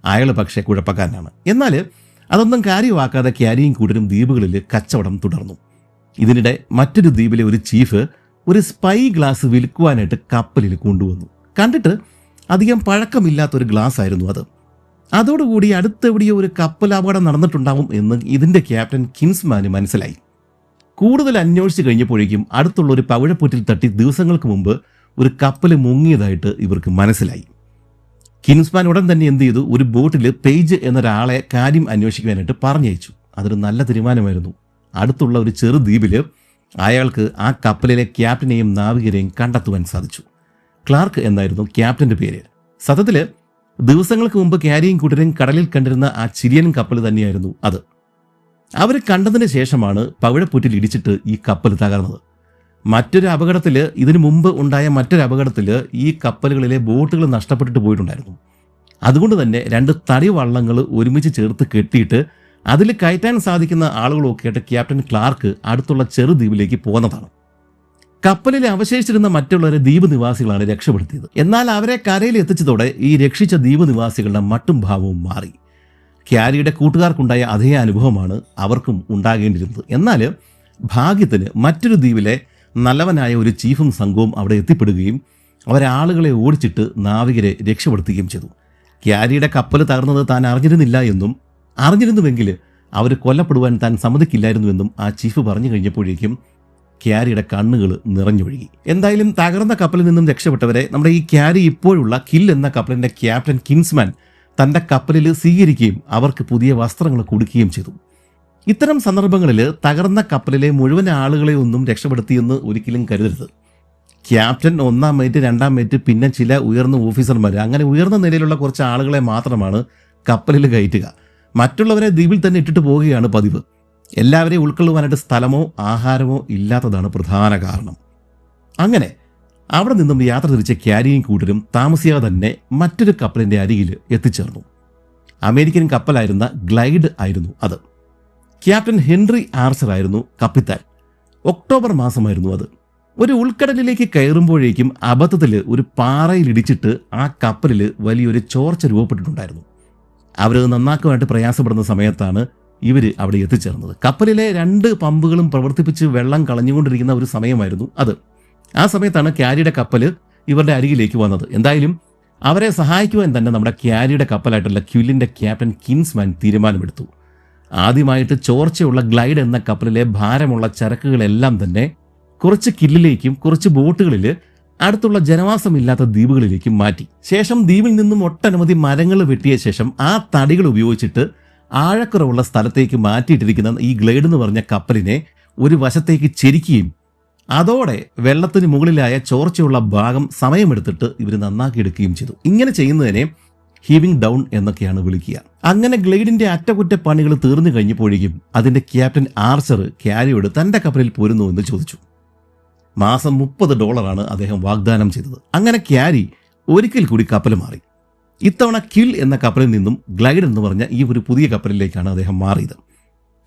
അയാൾ പക്ഷേ കുഴപ്പക്കാരനാണ്. എന്നാൽ അതൊന്നും കാര്യമാക്കാതെ ക്യാരിയും കൂട്ടരും ദ്വീപുകളിൽ കച്ചവടം തുടർന്നു. ഇതിനിടെ മറ്റൊരു ദ്വീപിലെ ഒരു ചീഫ് ഒരു സ്പൈ ഗ്ലാസ് വിൽക്കുവാനായിട്ട് കപ്പലിൽ കൊണ്ടുവന്നു. കണ്ടിട്ട് അധികം പഴക്കമില്ലാത്തൊരു ഗ്ലാസ് ആയിരുന്നു അത്. അതോടുകൂടി അടുത്തെവിടെയോ ഒരു കപ്പൽ അപകടം നടന്നിട്ടുണ്ടാവും എന്ന് ഇതിൻ്റെ ക്യാപ്റ്റൻ കിൻസ്മാന് മനസ്സിലായി. കൂടുതൽ അന്വേഷിച്ച് കഴിഞ്ഞപ്പോഴേക്കും അടുത്തുള്ള ഒരു പവിഴപ്പുറ്റിൽ തട്ടി ദിവസങ്ങൾക്ക് മുമ്പ് ഒരു കപ്പൽ മുങ്ങിയതായിട്ട് ഇവർക്ക് മനസ്സിലായി. കിൻസ്മാൻ ഉടൻ തന്നെ എന്ത് ചെയ്തു, ഒരു ബോട്ടിൽ പേജ് എന്നൊരാളെ കാര്യം അന്വേഷിക്കുവാനായിട്ട് പറഞ്ഞയച്ചു. അതൊരു നല്ല തീരുമാനമായിരുന്നു. അടുത്തുള്ള ഒരു ചെറു ദ്വീപിൽ അയാൾക്ക് ആ കപ്പലിലെ ക്യാപ്റ്റനെയും നാവികരെയും കണ്ടെത്തുവാൻ സാധിച്ചു. ക്ലാർക്ക് എന്നായിരുന്നു ക്യാപ്റ്റൻ്റെ പേര്. സത്യത്തിൽ ദിവസങ്ങൾക്ക് മുമ്പ് ക്യാരിയും കൂട്ടരെയും കടലിൽ കണ്ടിരുന്ന ആ ചിലിയൻ കപ്പൽ തന്നെയായിരുന്നു അത്. അവർ കണ്ടതിന് ശേഷമാണ് പവിഴപ്പുറ്റിൽ ഇടിച്ചിട്ട് ഈ കപ്പൽ തകർന്നത്. മറ്റൊരു അപകടത്തിൽ, ഇതിനു മുമ്പ് ഉണ്ടായ മറ്റൊരു അപകടത്തിൽ ഈ കപ്പലുകളിലെ ബോട്ടുകൾ നഷ്ടപ്പെട്ടിട്ട് പോയിട്ടുണ്ടായിരുന്നു. അതുകൊണ്ട് തന്നെ രണ്ട് തടി വള്ളങ്ങൾ ഒരുമിച്ച് ചേർത്ത് കെട്ടിയിട്ട് അതിൽ കയറ്റാൻ സാധിക്കുന്ന ആളുകളൊക്കെ ആയിട്ട് ക്യാപ്റ്റൻ ക്ലാർക്ക് അടുത്തുള്ള ചെറുദ്വീപിലേക്ക് പോകുന്നതാണ്. കപ്പലിൽ അവശേഷിച്ചിരുന്ന മറ്റുള്ളവരെ ദ്വീപ് നിവാസികളാണ് രക്ഷപ്പെടുത്തിയത്. എന്നാൽ അവരെ കരയിൽ എത്തിച്ചതോടെ ഈ രക്ഷിച്ച ദ്വീപ് നിവാസികളുടെ മട്ടും ഭാവവും മാറി. ക്യാരിയുടെ കൂട്ടുകാർക്കുണ്ടായ അതേ അനുഭവമാണ് അവർക്കും ഉണ്ടാകേണ്ടിയിരുന്നത്. എന്നാൽ ഭാഗ്യത്തിന് മറ്റൊരു ദ്വീപിലെ നല്ലവനായ ഒരു ചീഫും സംഘവും അവിടെ എത്തിപ്പെടുകയും അവരാളുകളെ ഓടിച്ചിട്ട് നാവികരെ രക്ഷപ്പെടുത്തുകയും ചെയ്തു. ക്യാരിയുടെ കപ്പൽ തകർന്നത് താൻ അറിഞ്ഞിരുന്നില്ല എന്നും അറിഞ്ഞിരുന്നുവെങ്കിൽ അവർ കൊല്ലപ്പെടുവാൻ താൻ സമ്മതിക്കില്ലായിരുന്നുവെന്നും ആ ചീഫ് പറഞ്ഞു കഴിഞ്ഞപ്പോഴേക്കും ക്യാരിയുടെ കണ്ണുകൾ നിറഞ്ഞൊഴുകി. എന്തായാലും തകർന്ന കപ്പലിൽ നിന്നും രക്ഷപ്പെട്ടവരെ നമ്മുടെ ഈ ക്യാരി ഇപ്പോഴുള്ള കിൽ എന്ന കപ്പലിന്റെ ക്യാപ്റ്റൻ കിൻസ്മാൻ തന്റെ കപ്പലിൽ സ്വീകരിക്കുകയും അവർക്ക് പുതിയ വസ്ത്രങ്ങൾ കൊടുക്കുകയും ചെയ്തു. ഇത്തരം സന്ദർഭങ്ങളിൽ തകർന്ന കപ്പലിലെ മുഴുവൻ ആളുകളെ ഒന്നും രക്ഷപ്പെടുത്തിയെന്ന് ഒരിക്കലും കരുതരുത്. ക്യാപ്റ്റൻ, 1-ാം മേറ്റ്, 2-ാം മേറ്റ്, പിന്നെ ചില ഉയർന്ന ഓഫീസർമാർ, അങ്ങനെ ഉയർന്ന നിലയിലുള്ള കുറച്ച് ആളുകളെ മാത്രമാണ് കപ്പലിൽ കയറ്റുക. മറ്റുള്ളവരെ ദ്വീപിൽ തന്നെ ഇട്ടിട്ട് പോവുകയാണ് പതിവ്. എല്ലാവരെയും ഉൾക്കൊള്ളുവാനായിട്ട് സ്ഥലമോ ആഹാരമോ ഇല്ലാത്തതാണ് പ്രധാന കാരണം. അങ്ങനെ അവിടെ നിന്നും യാത്ര തിരിച്ച ക്യാരിയും കൂട്ടരും താമസിയാതെ തന്നെ മറ്റൊരു കപ്പലിൻ്റെ അരികിൽ എത്തിച്ചേർന്നു. അമേരിക്കൻ കപ്പലായിരുന്ന ഗ്ലൈഡ് ആയിരുന്നു അത്. ക്യാപ്റ്റൻ ഹെൻറി ആർച്ചർ ആയിരുന്നു കപ്പിത്താൻ. ഒക്ടോബർ മാസമായിരുന്നു അത്. ഒരു ഉൾക്കടലിലേക്ക് കയറുമ്പോഴേക്കും അബദ്ധത്തിൽ ഒരു പാറയിൽ ഇടിച്ചിട്ട് ആ കപ്പലിൽ വലിയൊരു ചോർച്ച രൂപപ്പെട്ടിട്ടുണ്ടായിരുന്നു. അവരത് നന്നാക്കുവാനായിട്ട് പ്രയാസപ്പെടുന്ന സമയത്താണ് ഇവർ അവിടെ എത്തിച്ചേർന്നത്. കപ്പലിലെ 2 പമ്പുകളും പ്രവർത്തിപ്പിച്ച് വെള്ളം കളഞ്ഞുകൊണ്ടിരിക്കുന്ന ഒരു സമയമായിരുന്നു അത്. ആ സമയത്താണ് ക്യാരിയുടെ കപ്പൽ ഇവരുടെ അരികിലേക്ക് വന്നത്. എന്തായാലും അവരെ സഹായിക്കുവാൻ തന്നെ നമ്മുടെ ക്യാരിയുടെ കപ്പലായിട്ടുള്ള ക്വില്ലിൻ്റെ ക്യാപ്റ്റൻ കിൻസ്മാൻ തീരുമാനമെടുത്തു. ആദ്യമായിട്ട് ചോർച്ചയുള്ള ഗ്ലൈഡ് എന്ന കപ്പലിലെ ഭാരമുള്ള ചരക്കുകളെല്ലാം തന്നെ കുറച്ച് കില്ലിലേക്കും കുറച്ച് ബോട്ടുകളിൽ അടുത്തുള്ള ജനവാസമില്ലാത്ത ദ്വീപുകളിലേക്കും മാറ്റി. ശേഷം ദ്വീപിൽ നിന്നും ഒട്ടനവധി മരങ്ങൾ വെട്ടിയ ശേഷം ആ തടികൾ ഉപയോഗിച്ചിട്ട് ആഴക്കുറവുള്ള സ്ഥലത്തേക്ക് മാറ്റിയിട്ടിരിക്കുന്ന ഈ ഗ്ലൈഡ് എന്ന് പറഞ്ഞ കപ്പലിനെ ഒരു വശത്തേക്ക് ചെരിക്കുകയും അതോടെ വെള്ളത്തിന് മുകളിലായ ചോർച്ചയുള്ള ഭാഗം സമയമെടുത്തിട്ട് ഇവർ നന്നാക്കിയെടുക്കുകയും ചെയ്തു. ഇങ്ങനെ ചെയ്യുന്നതിനെ ഹീവിംഗ് ഡൗൺ എന്നൊക്കെയാണ് വിളിക്കുക. അങ്ങനെ ഗ്ലൈഡിന്റെ അറ്റകുറ്റപ്പണികൾ തീർന്നു കഴിഞ്ഞപ്പോഴേക്കും അതിന്റെ ക്യാപ്റ്റൻ ആർച്ചർ ക്യാരിയോട് തന്റെ കപ്പലിൽ പോരുന്നു എന്ന് ചോദിച്ചു. മാസം $30 അദ്ദേഹം വാഗ്ദാനം ചെയ്തത്. അങ്ങനെ ക്യാരി ഒരിക്കൽ കൂടി കപ്പൽ മാറി. ഇത്തവണ കിൽ എന്ന കപ്പലിൽ നിന്നും ഗ്ലൈഡ് എന്ന് പറഞ്ഞ ഈ ഒരു പുതിയ കപ്പലിലേക്കാണ് അദ്ദേഹം മാറിയത്.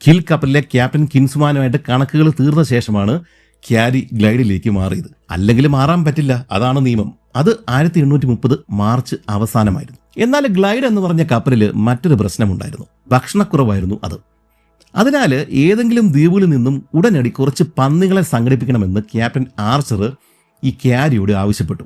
കിൽ കപ്പലിലെ ക്യാപ്റ്റൻ കിൻസ്മാനുമായിട്ട് കണക്കുകൾ തീർന്ന ശേഷമാണ് ക്യാരി ഗ്ലൈഡിലേക്ക് മാറിയത്. അല്ലെങ്കിൽ മാറാൻ പറ്റില്ല, അതാണ് നിയമം. അത് 1830 മാർച്ച് അവസാനമായിരുന്നു. എന്നാൽ ഗ്ലൈഡ് എന്ന് പറഞ്ഞ കപ്പലിൽ മറ്റൊരു പ്രശ്നമുണ്ടായിരുന്നു. ഭക്ഷണക്കുറവായിരുന്നു അത്. അതിനാൽ ഏതെങ്കിലും ദ്വീപുകളിൽ നിന്നും ഉടനടി കുറച്ച് പന്നികളെ സംഘടിപ്പിക്കണമെന്ന് ക്യാപ്റ്റൻ ആർച്ചർ ഈ ക്യാരിയോട് ആവശ്യപ്പെട്ടു.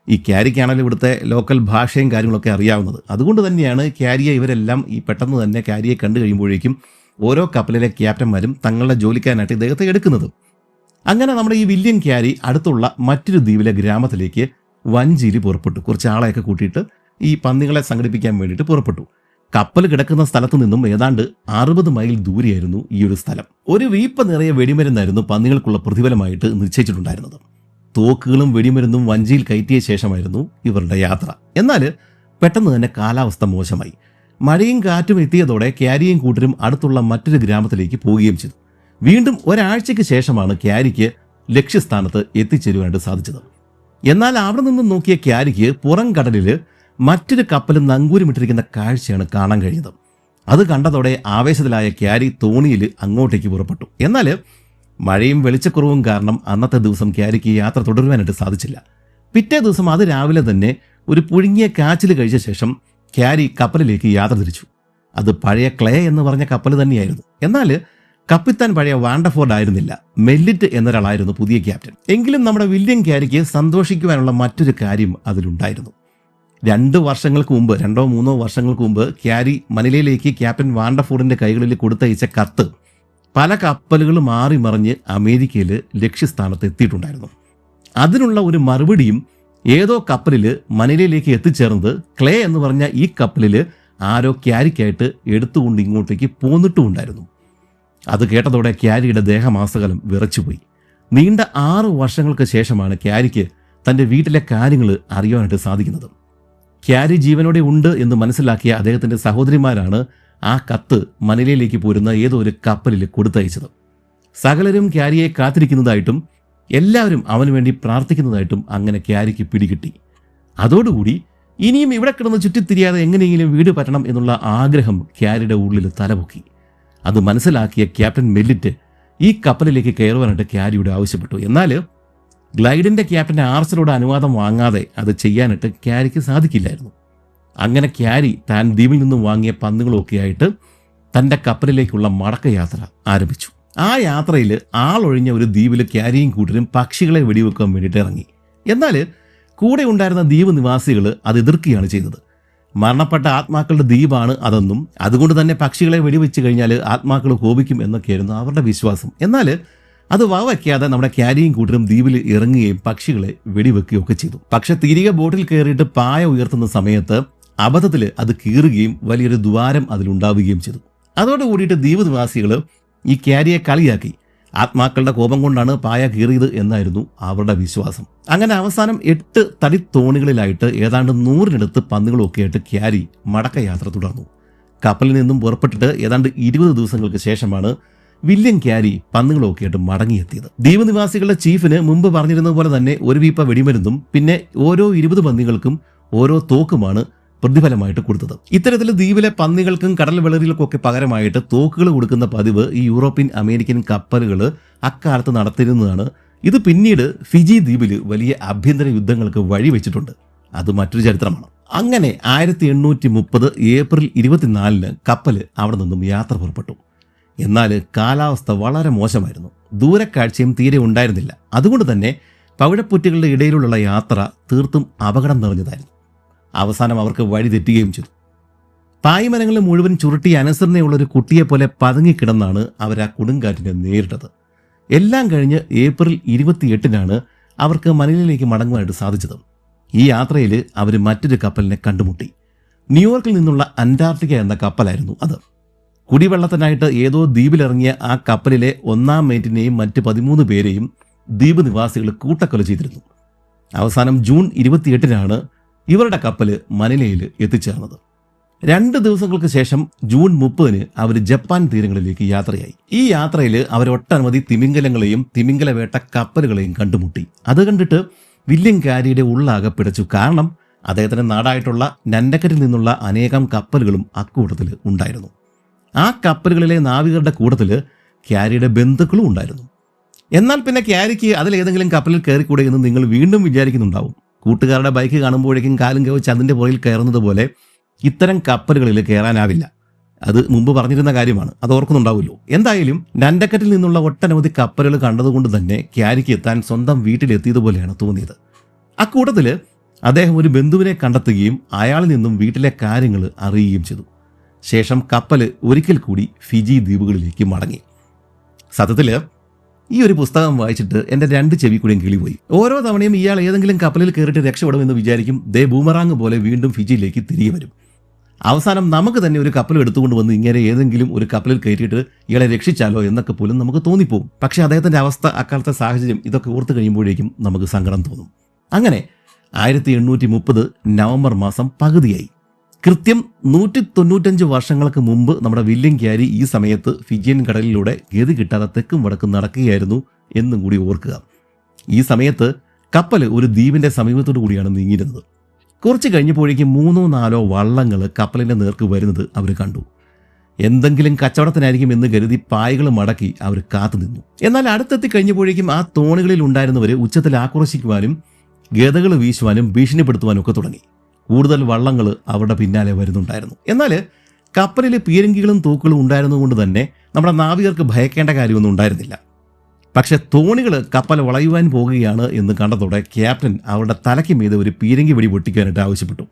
ഈ ക്യാരിക്കാണല്ലോ ഇവിടുത്തെ ലോക്കൽ ഭാഷയും കാര്യങ്ങളൊക്കെ അറിയാവുന്നത്. അതുകൊണ്ട് തന്നെയാണ് ക്യാരിയെ ഇവരെല്ലാം പെട്ടെന്ന് തന്നെ ക്യാരിയെ കണ്ടു കഴിയുമ്പോഴേക്കും ഓരോ കപ്പലിലെ ക്യാപ്റ്റന്മാരും തങ്ങളുടെ ജോലിക്കാനായിട്ട് ഇദ്ദേഹത്തെ എടുക്കുന്നത്. അങ്ങനെ നമ്മുടെ ഈ വില്യം ക്യാരി അടുത്തുള്ള മറ്റൊരു ദ്വീപിലെ ഗ്രാമത്തിലേക്ക് വഞ്ചിയിൽ പുറപ്പെട്ടു. കുറച്ച് ആളെയൊക്കെ കൂട്ടിയിട്ട് ഈ പന്നികളെ സംഘടിപ്പിക്കാൻ വേണ്ടിയിട്ട് പുറപ്പെട്ടു. കപ്പൽ കിടക്കുന്ന സ്ഥലത്തു നിന്നും ഏതാണ്ട് 60 മൈൽ ദൂരെയായിരുന്നു ഈ ഒരു സ്ഥലം. ഒരു വീപ്പ നിറയെ വെടിമരുന്നായിരുന്നു പന്നികൾക്കുള്ള പ്രതിഫലമായിട്ട് നിശ്ചയിച്ചിട്ടുണ്ടായിരുന്നത്. തോക്കുകളും വെടിമരുന്നും വഞ്ചിയിൽ കയറ്റിയ ശേഷമായിരുന്നു ഇവരുടെ യാത്ര. എന്നാൽ പെട്ടെന്ന് തന്നെ കാലാവസ്ഥ മോശമായി. മഴയും കാറ്റും എത്തിയതോടെ ക്യാരിയും കൂട്ടരും അടുത്തുള്ള മറ്റൊരു ഗ്രാമത്തിലേക്ക് പോവുകയും ചെയ്തു. വീണ്ടും ഒരാഴ്ചയ്ക്ക് ശേഷമാണ് ക്യാരിക്ക് ലക്ഷ്യസ്ഥാനത്ത് എത്തിച്ചേരുവാനായിട്ട് സാധിച്ചത്. എന്നാൽ അവിടെ നിന്നും നോക്കിയ ക്യാരിക്ക് പുറം കടലിൽ മറ്റൊരു കപ്പൽ നങ്കൂരമിട്ടിരിക്കുന്ന കാഴ്ചയാണ് കാണാൻ കഴിഞ്ഞത്. അത് കണ്ടതോടെ ആവേശത്തിലായ ക്യാരി തോണിയിൽ അങ്ങോട്ടേക്ക് പുറപ്പെട്ടു. എന്നാൽ മഴയും വെളിച്ചക്കുറവും കാരണം അന്നത്തെ ദിവസം ക്യാരിക്ക് യാത്ര തുടരുവാനായിട്ട് സാധിച്ചില്ല. പിറ്റേ ദിവസം അത് രാവിലെ തന്നെ ഒരു പുഴുങ്ങിയ കാച്ചിൽ കഴിച്ച ശേഷം ക്യാരി കപ്പലിലേക്ക് യാത്ര തിരിച്ചു. അത് പഴയ ക്ലേ എന്ന് പറഞ്ഞ കപ്പൽ തന്നെയായിരുന്നു. എന്നാൽ കപ്പിത്താൻ പഴയ വാണ്ടഫോർഡ് ആയിരുന്നില്ല, മെല്ലിറ്റ് എന്നൊരാളായിരുന്നു പുതിയ ക്യാപ്റ്റൻ. എങ്കിലും നമ്മുടെ വില്യം ക്യാരിക്ക് സന്തോഷിക്കുവാനുള്ള മറ്റൊരു കാര്യം അതിലുണ്ടായിരുന്നു. 2 വർഷങ്ങൾക്ക് മുമ്പ്, 2-3 വർഷങ്ങൾക്ക് മുമ്പ് ക്യാരി മനിലയിലേക്ക് ക്യാപ്റ്റൻ വാണ്ടഫോർഡിന്റെ കൈകളിൽ കൊടുത്തയച്ച കത്ത് പല കപ്പലുകൾ മാറി മറിഞ്ഞ് അമേരിക്കയിൽ ലക്ഷ്യസ്ഥാനത്ത് എത്തിയിട്ടുണ്ടായിരുന്നു. അതിനുള്ള ഒരു മറുപടിയും ഏതോ കപ്പലിൽ മനിലയിലേക്ക് എത്തിച്ചേർന്നത് ക്ലേ എന്ന് പറഞ്ഞ ഈ കപ്പലിൽ ആരോ ക്യാരിക്കായിട്ട് എടുത്തുകൊണ്ട് ഇങ്ങോട്ടേക്ക് പോന്നിട്ടുമുണ്ടായിരുന്നു. അത് കേട്ടതോടെ ക്യാരിയുടെ ദേഹമാസകലം വിറച്ചുപോയി. നീണ്ട 6 വർഷങ്ങൾക്ക് ശേഷമാണ് ക്യാരിക്ക് തൻ്റെ വീട്ടിലെ കാര്യങ്ങൾ അറിയാനായിട്ട് സാധിക്കുന്നത്. ക്യാരി ജീവനോടെ ഉണ്ട് എന്ന് മനസ്സിലാക്കിയ അദ്ദേഹത്തിൻ്റെ സഹോദരിമാരാണ് ആ കത്ത് മനിലയിലേക്ക് പോരുന്ന ഏതോ ഒരു കപ്പലിൽ കൊടുത്തയച്ചത്. സകലരും ക്യാരിയെ കാത്തിരിക്കുന്നതായിട്ടും എല്ലാവരും അവന് വേണ്ടി പ്രാർത്ഥിക്കുന്നതായിട്ടും അങ്ങനെ ക്യാരിക്ക് പിടികിട്ടി. അതോടുകൂടി ഇനിയും ഇവിടെ കിടന്ന് ചുറ്റിത്തിരിയാതെ എങ്ങനെയെങ്കിലും വീട് പറ്റണം എന്നുള്ള ആഗ്രഹം ക്യാരിയുടെ ഉള്ളിൽ തലപൊക്കി. അത് മനസ്സിലാക്കിയ ക്യാപ്റ്റൻ മെല്ലിറ്റ് ഈ കപ്പലിലേക്ക് കയറുവാനായിട്ട് ക്യാരിയോട് ആവശ്യപ്പെട്ടു. എന്നാൽ ഗ്ലൈഡിൻ്റെ ക്യാപ്റ്റൻ ആർച്ചറോട് അനുവാദം വാങ്ങാതെ അത് ചെയ്യാനായിട്ട് ക്യാരിക്ക് സാധിക്കില്ലായിരുന്നു. അങ്ങനെ ക്യാരി താൻ ദ്വീപിൽ നിന്നും വാങ്ങിയ പന്നുകളൊക്കെ ആയിട്ട് തൻ്റെ കപ്പലിലേക്കുള്ള മടക്കയാത്ര ആരംഭിച്ചു. ആ യാത്രയിൽ ആളൊഴിഞ്ഞ ഒരു ദ്വീപിൽ ക്യാരിയും കൂട്ടരും പക്ഷികളെ വെടിവെക്കാൻ വേണ്ടിയിട്ട് ഇറങ്ങി. എന്നാൽ കൂടെ ഉണ്ടായിരുന്ന ദ്വീപ് നിവാസികൾ അത് എതിർക്കുകയാണ് ചെയ്തത്. മരണപ്പെട്ട ആത്മാക്കളുടെ ദ്വീപാണ് അതെന്നും അതുകൊണ്ട് തന്നെ പക്ഷികളെ വെടിവെച്ച് കഴിഞ്ഞാൽ ആത്മാക്കൾ കോപിക്കും എന്നൊക്കെയായിരുന്നു അവരുടെ വിശ്വാസം. എന്നാൽ അത് വയ്ക്കാതെ നമ്മുടെ ക്യാരിയും കൂട്ടരും ദ്വീപിൽ ഇറങ്ങുകയും പക്ഷികളെ വെടിവെക്കുകയും ഒക്കെ ചെയ്തു. പക്ഷെ തിരികെ ബോട്ടിൽ കയറിയിട്ട് പായ ഉയർത്തുന്ന സമയത്ത് അബദ്ധത്തിൽ അത് കീറുകയും വലിയൊരു ദ്വാരം അതിലുണ്ടാവുകയും ചെയ്തു. അതോടുകൂടിയിട്ട് ദ്വീപ് നിവാസികൾ ഈ ക്യാരിയെ കളിയാക്കി. ആത്മാക്കളുടെ കോപം കൊണ്ടാണ് പായ കീറിയത് എന്നായിരുന്നു അവരുടെ വിശ്വാസം. അങ്ങനെ അവസാനം 8 തടിത്തോണികളിലായിട്ട് ഏതാണ്ട് 100-നടുത്ത് പന്നികളൊക്കെ ആയിട്ട് ക്യാരി മടക്കയാത്ര തുടർന്നു. കപ്പലിൽ നിന്നും പുറപ്പെട്ടിട്ട് ഏതാണ്ട് 20 ദിവസങ്ങൾക്ക് ശേഷമാണ് വില്യം ക്യാരി പന്നികളൊക്കെ ആയിട്ട് മടങ്ങിയെത്തിയത്. ദ്വീപ് നിവാസികളുടെ ചീഫിന് മുമ്പ് പറഞ്ഞിരുന്നത് പോലെ തന്നെ ഒരു വീപ്പ വെടിമരുന്നും പിന്നെ ഓരോ 20 പന്നികൾക്കും ഓരോ തോക്കുമാണ് പ്രതിഫലമായിട്ട് കൊടുത്തത്. ഇത്തരത്തിൽ ദ്വീപിലെ പന്നികൾക്കും കടൽ വെള്ളരികൾക്കൊക്കെ പകരമായിട്ട് തോക്കുകൾ കൊടുക്കുന്ന പതിവ് ഈ യൂറോപ്യൻ അമേരിക്കൻ കപ്പലുകൾ അക്കാലത്ത് നടത്തിയിരുന്നതാണ്. ഇത് പിന്നീട് ഫിജി ദ്വീപിൽ വലിയ ആഭ്യന്തര യുദ്ധങ്ങൾക്ക് വഴിവെച്ചിട്ടുണ്ട്. അത് മറ്റൊരു ചരിത്രമാണ്. അങ്ങനെ 1830 ഏപ്രിൽ 24-ന് കപ്പൽ അവിടെ നിന്നും യാത്ര പുറപ്പെട്ടു. എന്നാൽ കാലാവസ്ഥ വളരെ മോശമായിരുന്നു. ദൂരക്കാഴ്ചയും തീരെ ഉണ്ടായിരുന്നില്ല. അതുകൊണ്ട് തന്നെ പവിഴപ്പുറ്റുകളുടെ ഇടയിലുള്ള യാത്ര തീർത്തും അപകടം നിറഞ്ഞതായിരുന്നു. അവസാനം അവർക്ക് വഴി തെറ്റുകയും ചെയ്തു. പായ്മരങ്ങൾ മുഴുവൻ ചുരുട്ടി അനുസരണയുള്ളൊരു കുട്ടിയെപ്പോലെ പതുങ്ങിക്കിടന്നാണ് അവർ ആ കൊടുങ്കാറ്റിനെ നേരിട്ടത്. എല്ലാം കഴിഞ്ഞ് ഏപ്രിൽ 28-നാണ് അവർക്ക് മനിലയിലേക്ക് മടങ്ങുവാനായിട്ട് സാധിച്ചത്. ഈ യാത്രയിൽ അവർ മറ്റൊരു കപ്പലിനെ കണ്ടുമുട്ടി. ന്യൂയോർക്കിൽ നിന്നുള്ള അന്റാർട്ടിക്ക എന്ന കപ്പലായിരുന്നു അത്. കുടിവെള്ളത്തിനായിട്ട് ഏതോ ദ്വീപിലിറങ്ങിയ ആ കപ്പലിലെ 1-ാം മേറ്റിനെയും മറ്റ് 13 പേരെയും ദ്വീപ് നിവാസികൾ കൂട്ടക്കൊല ചെയ്തിരുന്നു. അവസാനം ജൂൺ 28-നാണ് ഇവരുടെ കപ്പൽ മനിലയിൽ എത്തിച്ചേർന്നത്. 2 ദിവസങ്ങൾക്ക് ശേഷം ജൂൺ 30-ന് അവർ ജപ്പാൻ തീരങ്ങളിലേക്ക് യാത്രയായി. ഈ യാത്രയിൽ അവർ ഒട്ടനവധി തിമിംഗലങ്ങളെയും തിമിംഗല വേട്ട കപ്പലുകളെയും കണ്ടുമുട്ടി. അത് കണ്ടിട്ട് വില്യം ക്യാരിയുടെ ഉള്ളാകെ പിടച്ചു. കാരണം അദ്ദേഹത്തിന്റെ നാടായിട്ടുള്ള നൻഡക്കറ്റിൽ നിന്നുള്ള അനേകം കപ്പലുകളും അക്കൂട്ടത്തിൽ ഉണ്ടായിരുന്നു. ആ കപ്പലുകളിലെ നാവികരുടെ കൂട്ടത്തിൽ ക്യാരിയുടെ ബന്ധുക്കളും ഉണ്ടായിരുന്നു. എന്നാൽ പിന്നെ ക്യാരിക്ക് അതിലേതെങ്കിലും കപ്പലിൽ കയറിക്കൂടെ എന്ന് നിങ്ങൾ വീണ്ടും വിചാരിക്കുന്നുണ്ടാവും. കൂട്ടുകാരുടെ ബൈക്ക് കാണുമ്പോഴേക്കും കാലും കവച്ച് അതിൻ്റെ പുറകിൽ കയറുന്നത് പോലെ ഇത്തരം കപ്പലുകളിൽ കയറാനാവില്ല. അത് മുമ്പ് പറഞ്ഞിരുന്ന കാര്യമാണ്. അത് ഓർക്കുന്നുണ്ടാവുമല്ലോ. എന്തായാലും നൻഡക്കറ്റിൽ നിന്നുള്ള ഒട്ടനവധി കപ്പലുകൾ കണ്ടതുകൊണ്ട് തന്നെ ക്യാരിക്ക് എത്താൻ സ്വന്തം വീട്ടിലെത്തിയതുപോലെയാണ് തോന്നിയത്. അക്കൂട്ടത്തിൽ അദ്ദേഹം ഒരു ബന്ധുവിനെ കണ്ടെത്തുകയും അയാളിൽ നിന്നും വീട്ടിലെ കാര്യങ്ങൾ അറിയുകയും ചെയ്തു. ശേഷം കപ്പൽ ഒരിക്കൽ കൂടി ഫിജി ദ്വീപുകളിലേക്ക് മടങ്ങി. സത്യത്തിൽ ഈ ഒരു പുസ്തകം വായിച്ചിട്ട് എൻ്റെ 2 ചെവി കൂടിയും കിളിപോയി. ഓരോ തവണയും ഇയാൾ ഏതെങ്കിലും കപ്പലിൽ കയറിയിട്ട് രക്ഷപ്പെടുമെന്ന് വിചാരിക്കും. ബൂമറാങ് പോലെ വീണ്ടും ഫിജിയിലേക്ക് തിരികെ വരും. അവസാനം നമുക്ക് തന്നെ ഒരു കപ്പൽ എടുത്തുകൊണ്ട് വന്ന് ഇങ്ങനെ ഏതെങ്കിലും ഒരു കപ്പലിൽ കയറ്റിയിട്ട് ഇയാളെ രക്ഷിച്ചാലോ എന്നൊക്കെ പോലും നമുക്ക് തോന്നിപ്പോകും. പക്ഷേ അദ്ദേഹത്തിൻ്റെ അവസ്ഥ, അക്കാലത്തെ സാഹചര്യം ഇതൊക്കെ ഓർത്ത് കഴിയുമ്പോഴേക്കും നമുക്ക് സങ്കടം തോന്നും. അങ്ങനെ 1830 നവംബർ മാസം പകുതിയായി. കൃത്യം 195 വർഷങ്ങൾക്ക് മുമ്പ് നമ്മുടെ വില്യം ക്യാരി ഈ സമയത്ത് ഫിജിയൻ കടലിലൂടെ ഗതി കിട്ടാതെ തെക്കും വടക്കും നടക്കുകയായിരുന്നു എന്നും കൂടി ഓർക്കുക. ഈ സമയത്ത് കപ്പൽ ഒരു ദ്വീപിന്റെ സമീപത്തോടു കൂടിയാണ് നീങ്ങിയിരുന്നത്. കുറച്ച് കഴിഞ്ഞപ്പോഴേക്കും 3-4 വള്ളങ്ങൾ കപ്പലിന്റെ നേർക്ക് വരുന്നത് അവർ കണ്ടു. എന്തെങ്കിലും കച്ചവടത്തിനായിരിക്കും എന്ന് കരുതി പായകൾ മടക്കി അവർ കാത്തു നിന്നു. എന്നാൽ അടുത്തെത്തി കഴിഞ്ഞപ്പോഴേക്കും ആ തോണികളിൽ ഉണ്ടായിരുന്നവർ ഉച്ചത്തിൽ ആക്രോശിക്കുവാനും ഗതകൾ വീശുവാനും ഭീഷണിപ്പെടുത്തുവാനും ഒക്കെ തുടങ്ങി. കൂടുതൽ വള്ളങ്ങൾ അവരുടെ പിന്നാലെ വരുന്നുണ്ടായിരുന്നു. എന്നാൽ കപ്പലിൽ പീരങ്കികളും തൂക്കുകളും ഉണ്ടായിരുന്നതുകൊണ്ട് തന്നെ നമ്മുടെ നാവികർക്ക് ഭയക്കേണ്ട കാര്യമൊന്നും ഉണ്ടായിരുന്നില്ല. പക്ഷെ തോണികൾ കപ്പൽ വളയുവാൻ പോകുകയാണ് എന്ന് കണ്ടതോടെ ക്യാപ്റ്റൻ അവരുടെ തലയ്ക്ക് മീതെ ഒരു പീരങ്കി വെടി പൊട്ടിക്കാനായിട്ട് ആവശ്യപ്പെട്ടു.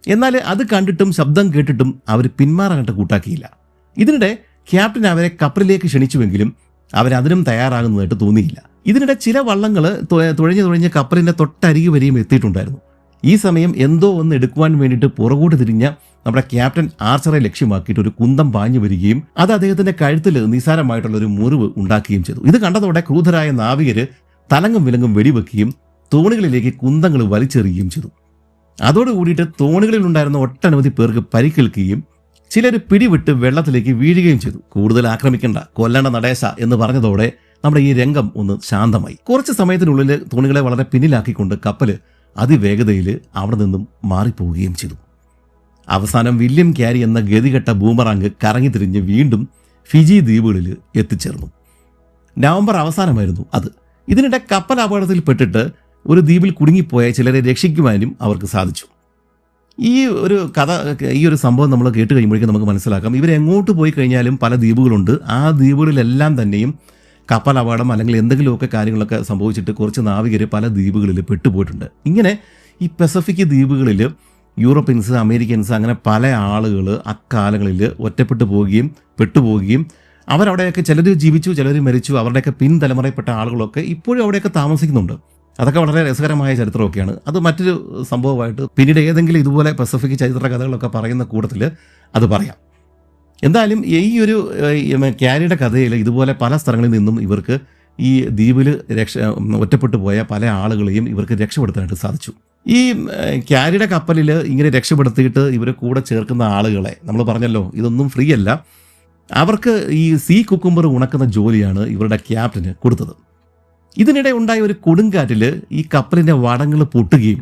എന്നാൽ അത് കണ്ടിട്ടും ശബ്ദം കേട്ടിട്ടും അവർ പിന്മാറാനായിട്ട് കൂട്ടാക്കിയില്ല. ഇതിനിടെ ക്യാപ്റ്റൻ അവരെ കപ്പലിലേക്ക് ക്ഷണിച്ചുവെങ്കിലും അവരതിനും തയ്യാറാകുന്നതായിട്ട് തോന്നിയില്ല. ഇതിനിടെ ചില വള്ളങ്ങൾ തുഴഞ്ഞ് കപ്പലിൻ്റെ തൊട്ടരികെ വരെയും എത്തിയിട്ടുണ്ടായിരുന്നു. ഈ സമയം എന്തോ ഒന്ന് എടുക്കുവാൻ വേണ്ടിയിട്ട് പുറകോട്ട് തിരിഞ്ഞ നമ്മുടെ ക്യാപ്റ്റൻ ആർച്ചറെ ലക്ഷ്യമാക്കിയിട്ട് ഒരു കുന്തം പാഞ്ഞു വരികയും അത് അദ്ദേഹത്തിന്റെ കഴുത്തിൽ നിസാരമായിട്ടുള്ള ഒരു മുറിവ് ഉണ്ടാക്കുകയും ചെയ്തു. ഇത് കണ്ടതോടെ ക്രൂധരായ നാവികര് തലങ്ങും വിലങ്ങും വെടിവെക്കുകയും തോണികളിലേക്ക് കുന്തങ്ങൾ വലിച്ചെറിയുകയും ചെയ്തു. അതോടുകൂടിയിട്ട് തോണികളിൽ ഉണ്ടായിരുന്ന ഒട്ടനവധി പേർക്ക് പരിക്കേൽക്കുകയും ചിലർ പിടിവിട്ട് വെള്ളത്തിലേക്ക് വീഴുകയും ചെയ്തു. കൂടുതൽ ആക്രമിക്കേണ്ട, കൊല്ലേണ്ട നടേശ എന്ന് പറഞ്ഞതോടെ നമ്മുടെ ഈ രംഗം ഒന്ന് ശാന്തമായി. കുറച്ച് സമയത്തിനുള്ളിൽ തോണികളെ വളരെ പിന്നിലാക്കിക്കൊണ്ട് കപ്പൽ അതിവേഗതയിൽ അവിടെ നിന്നും മാറിപ്പോവുകയും ചെയ്തു. അവസാനം വില്യം ക്യാരി എന്ന ഗതികെട്ട ബൂമറാങ് കറങ്ങിത്തിരിഞ്ഞ് വീണ്ടും ഫിജി ദ്വീപുകളിൽ എത്തിച്ചേർന്നു. നവംബർ അവസാനമായിരുന്നു അത്. ഇതിനിടെ കപ്പൽ അപകടത്തിൽപ്പെട്ടിട്ട് ഒരു ദ്വീപിൽ കുടുങ്ങിപ്പോയ ചിലരെ രക്ഷിക്കുവാനും അവർക്ക് സാധിച്ചു. ഈ ഒരു സംഭവം നമ്മൾ കേട്ട് കഴിയുമ്പോഴേക്കും നമുക്ക് മനസ്സിലാക്കാം, ഇവരെങ്ങോട്ട് പോയി കഴിഞ്ഞാലും പല ദ്വീപുകളുണ്ട്. ആ ദ്വീപുകളിലെല്ലാം തന്നെയും കപ്പൽ അപകടം അല്ലെങ്കിൽ എന്തെങ്കിലുമൊക്കെ കാര്യങ്ങളൊക്കെ സംഭവിച്ചിട്ട് കുറച്ച് നാവികർ പല ദ്വീപുകളിൽ പെട്ടുപോയിട്ടുണ്ട്. ഇങ്ങനെ ഈ പസഫിക് ദ്വീപുകളിൽ യൂറോപ്യൻസ്, അമേരിക്കൻസ് അങ്ങനെ പല ആളുകൾ അക്കാലങ്ങളിൽ ഒറ്റപ്പെട്ടു പോവുകയും പെട്ടുപോവുകയും അവരവിടെയൊക്കെ ചിലർ ജീവിച്ചു, ചിലർ മരിച്ചു. അവരുടെയൊക്കെ പിൻതലമുറയിൽപ്പെട്ട ആളുകളൊക്കെ ഇപ്പോഴും അവിടെയൊക്കെ താമസിക്കുന്നുണ്ട്. അതൊക്കെ വളരെ രസകരമായ ചരിത്രമൊക്കെയാണ്. അത് മറ്റൊരു സംഭവമായിട്ട് പിന്നീട് ഏതെങ്കിലും ഇതുപോലെ പസഫിക് ചരിത്ര കഥകളൊക്കെ പറയുന്ന കൂട്ടത്തിൽ അത് പറയാം. എന്തായാലും ഈ ഒരു ക്യാരിയുടെ കഥയിൽ ഇതുപോലെ പല സ്ഥലങ്ങളിൽ നിന്നും ഇവർക്ക് ഈ ദ്വീപിൽ ഒറ്റപ്പെട്ടു പോയ പല ആളുകളെയും ഇവർക്ക് രക്ഷപ്പെടുത്താനായിട്ട് സാധിച്ചു. ഈ ക്യാരിയുടെ കപ്പലിൽ ഇങ്ങനെ രക്ഷപ്പെടുത്തിയിട്ട് ഇവർ കൂടെ ചേർക്കുന്ന ആളുകളെ നമ്മൾ പറഞ്ഞല്ലോ, ഇതൊന്നും ഫ്രീ അല്ല. അവർക്ക് ഈ സീ കുക്കുംബർ ഉണക്കുന്ന ജോലിയാണ് ഇവരുടെ ക്യാപ്റ്റന് കൊടുത്തത്. ഇതിനിടെ ഉണ്ടായ ഒരു കൊടുങ്കാറ്റിൽ ഈ കപ്പലിൻ്റെ വടങ്ങൾ പൊട്ടുകയും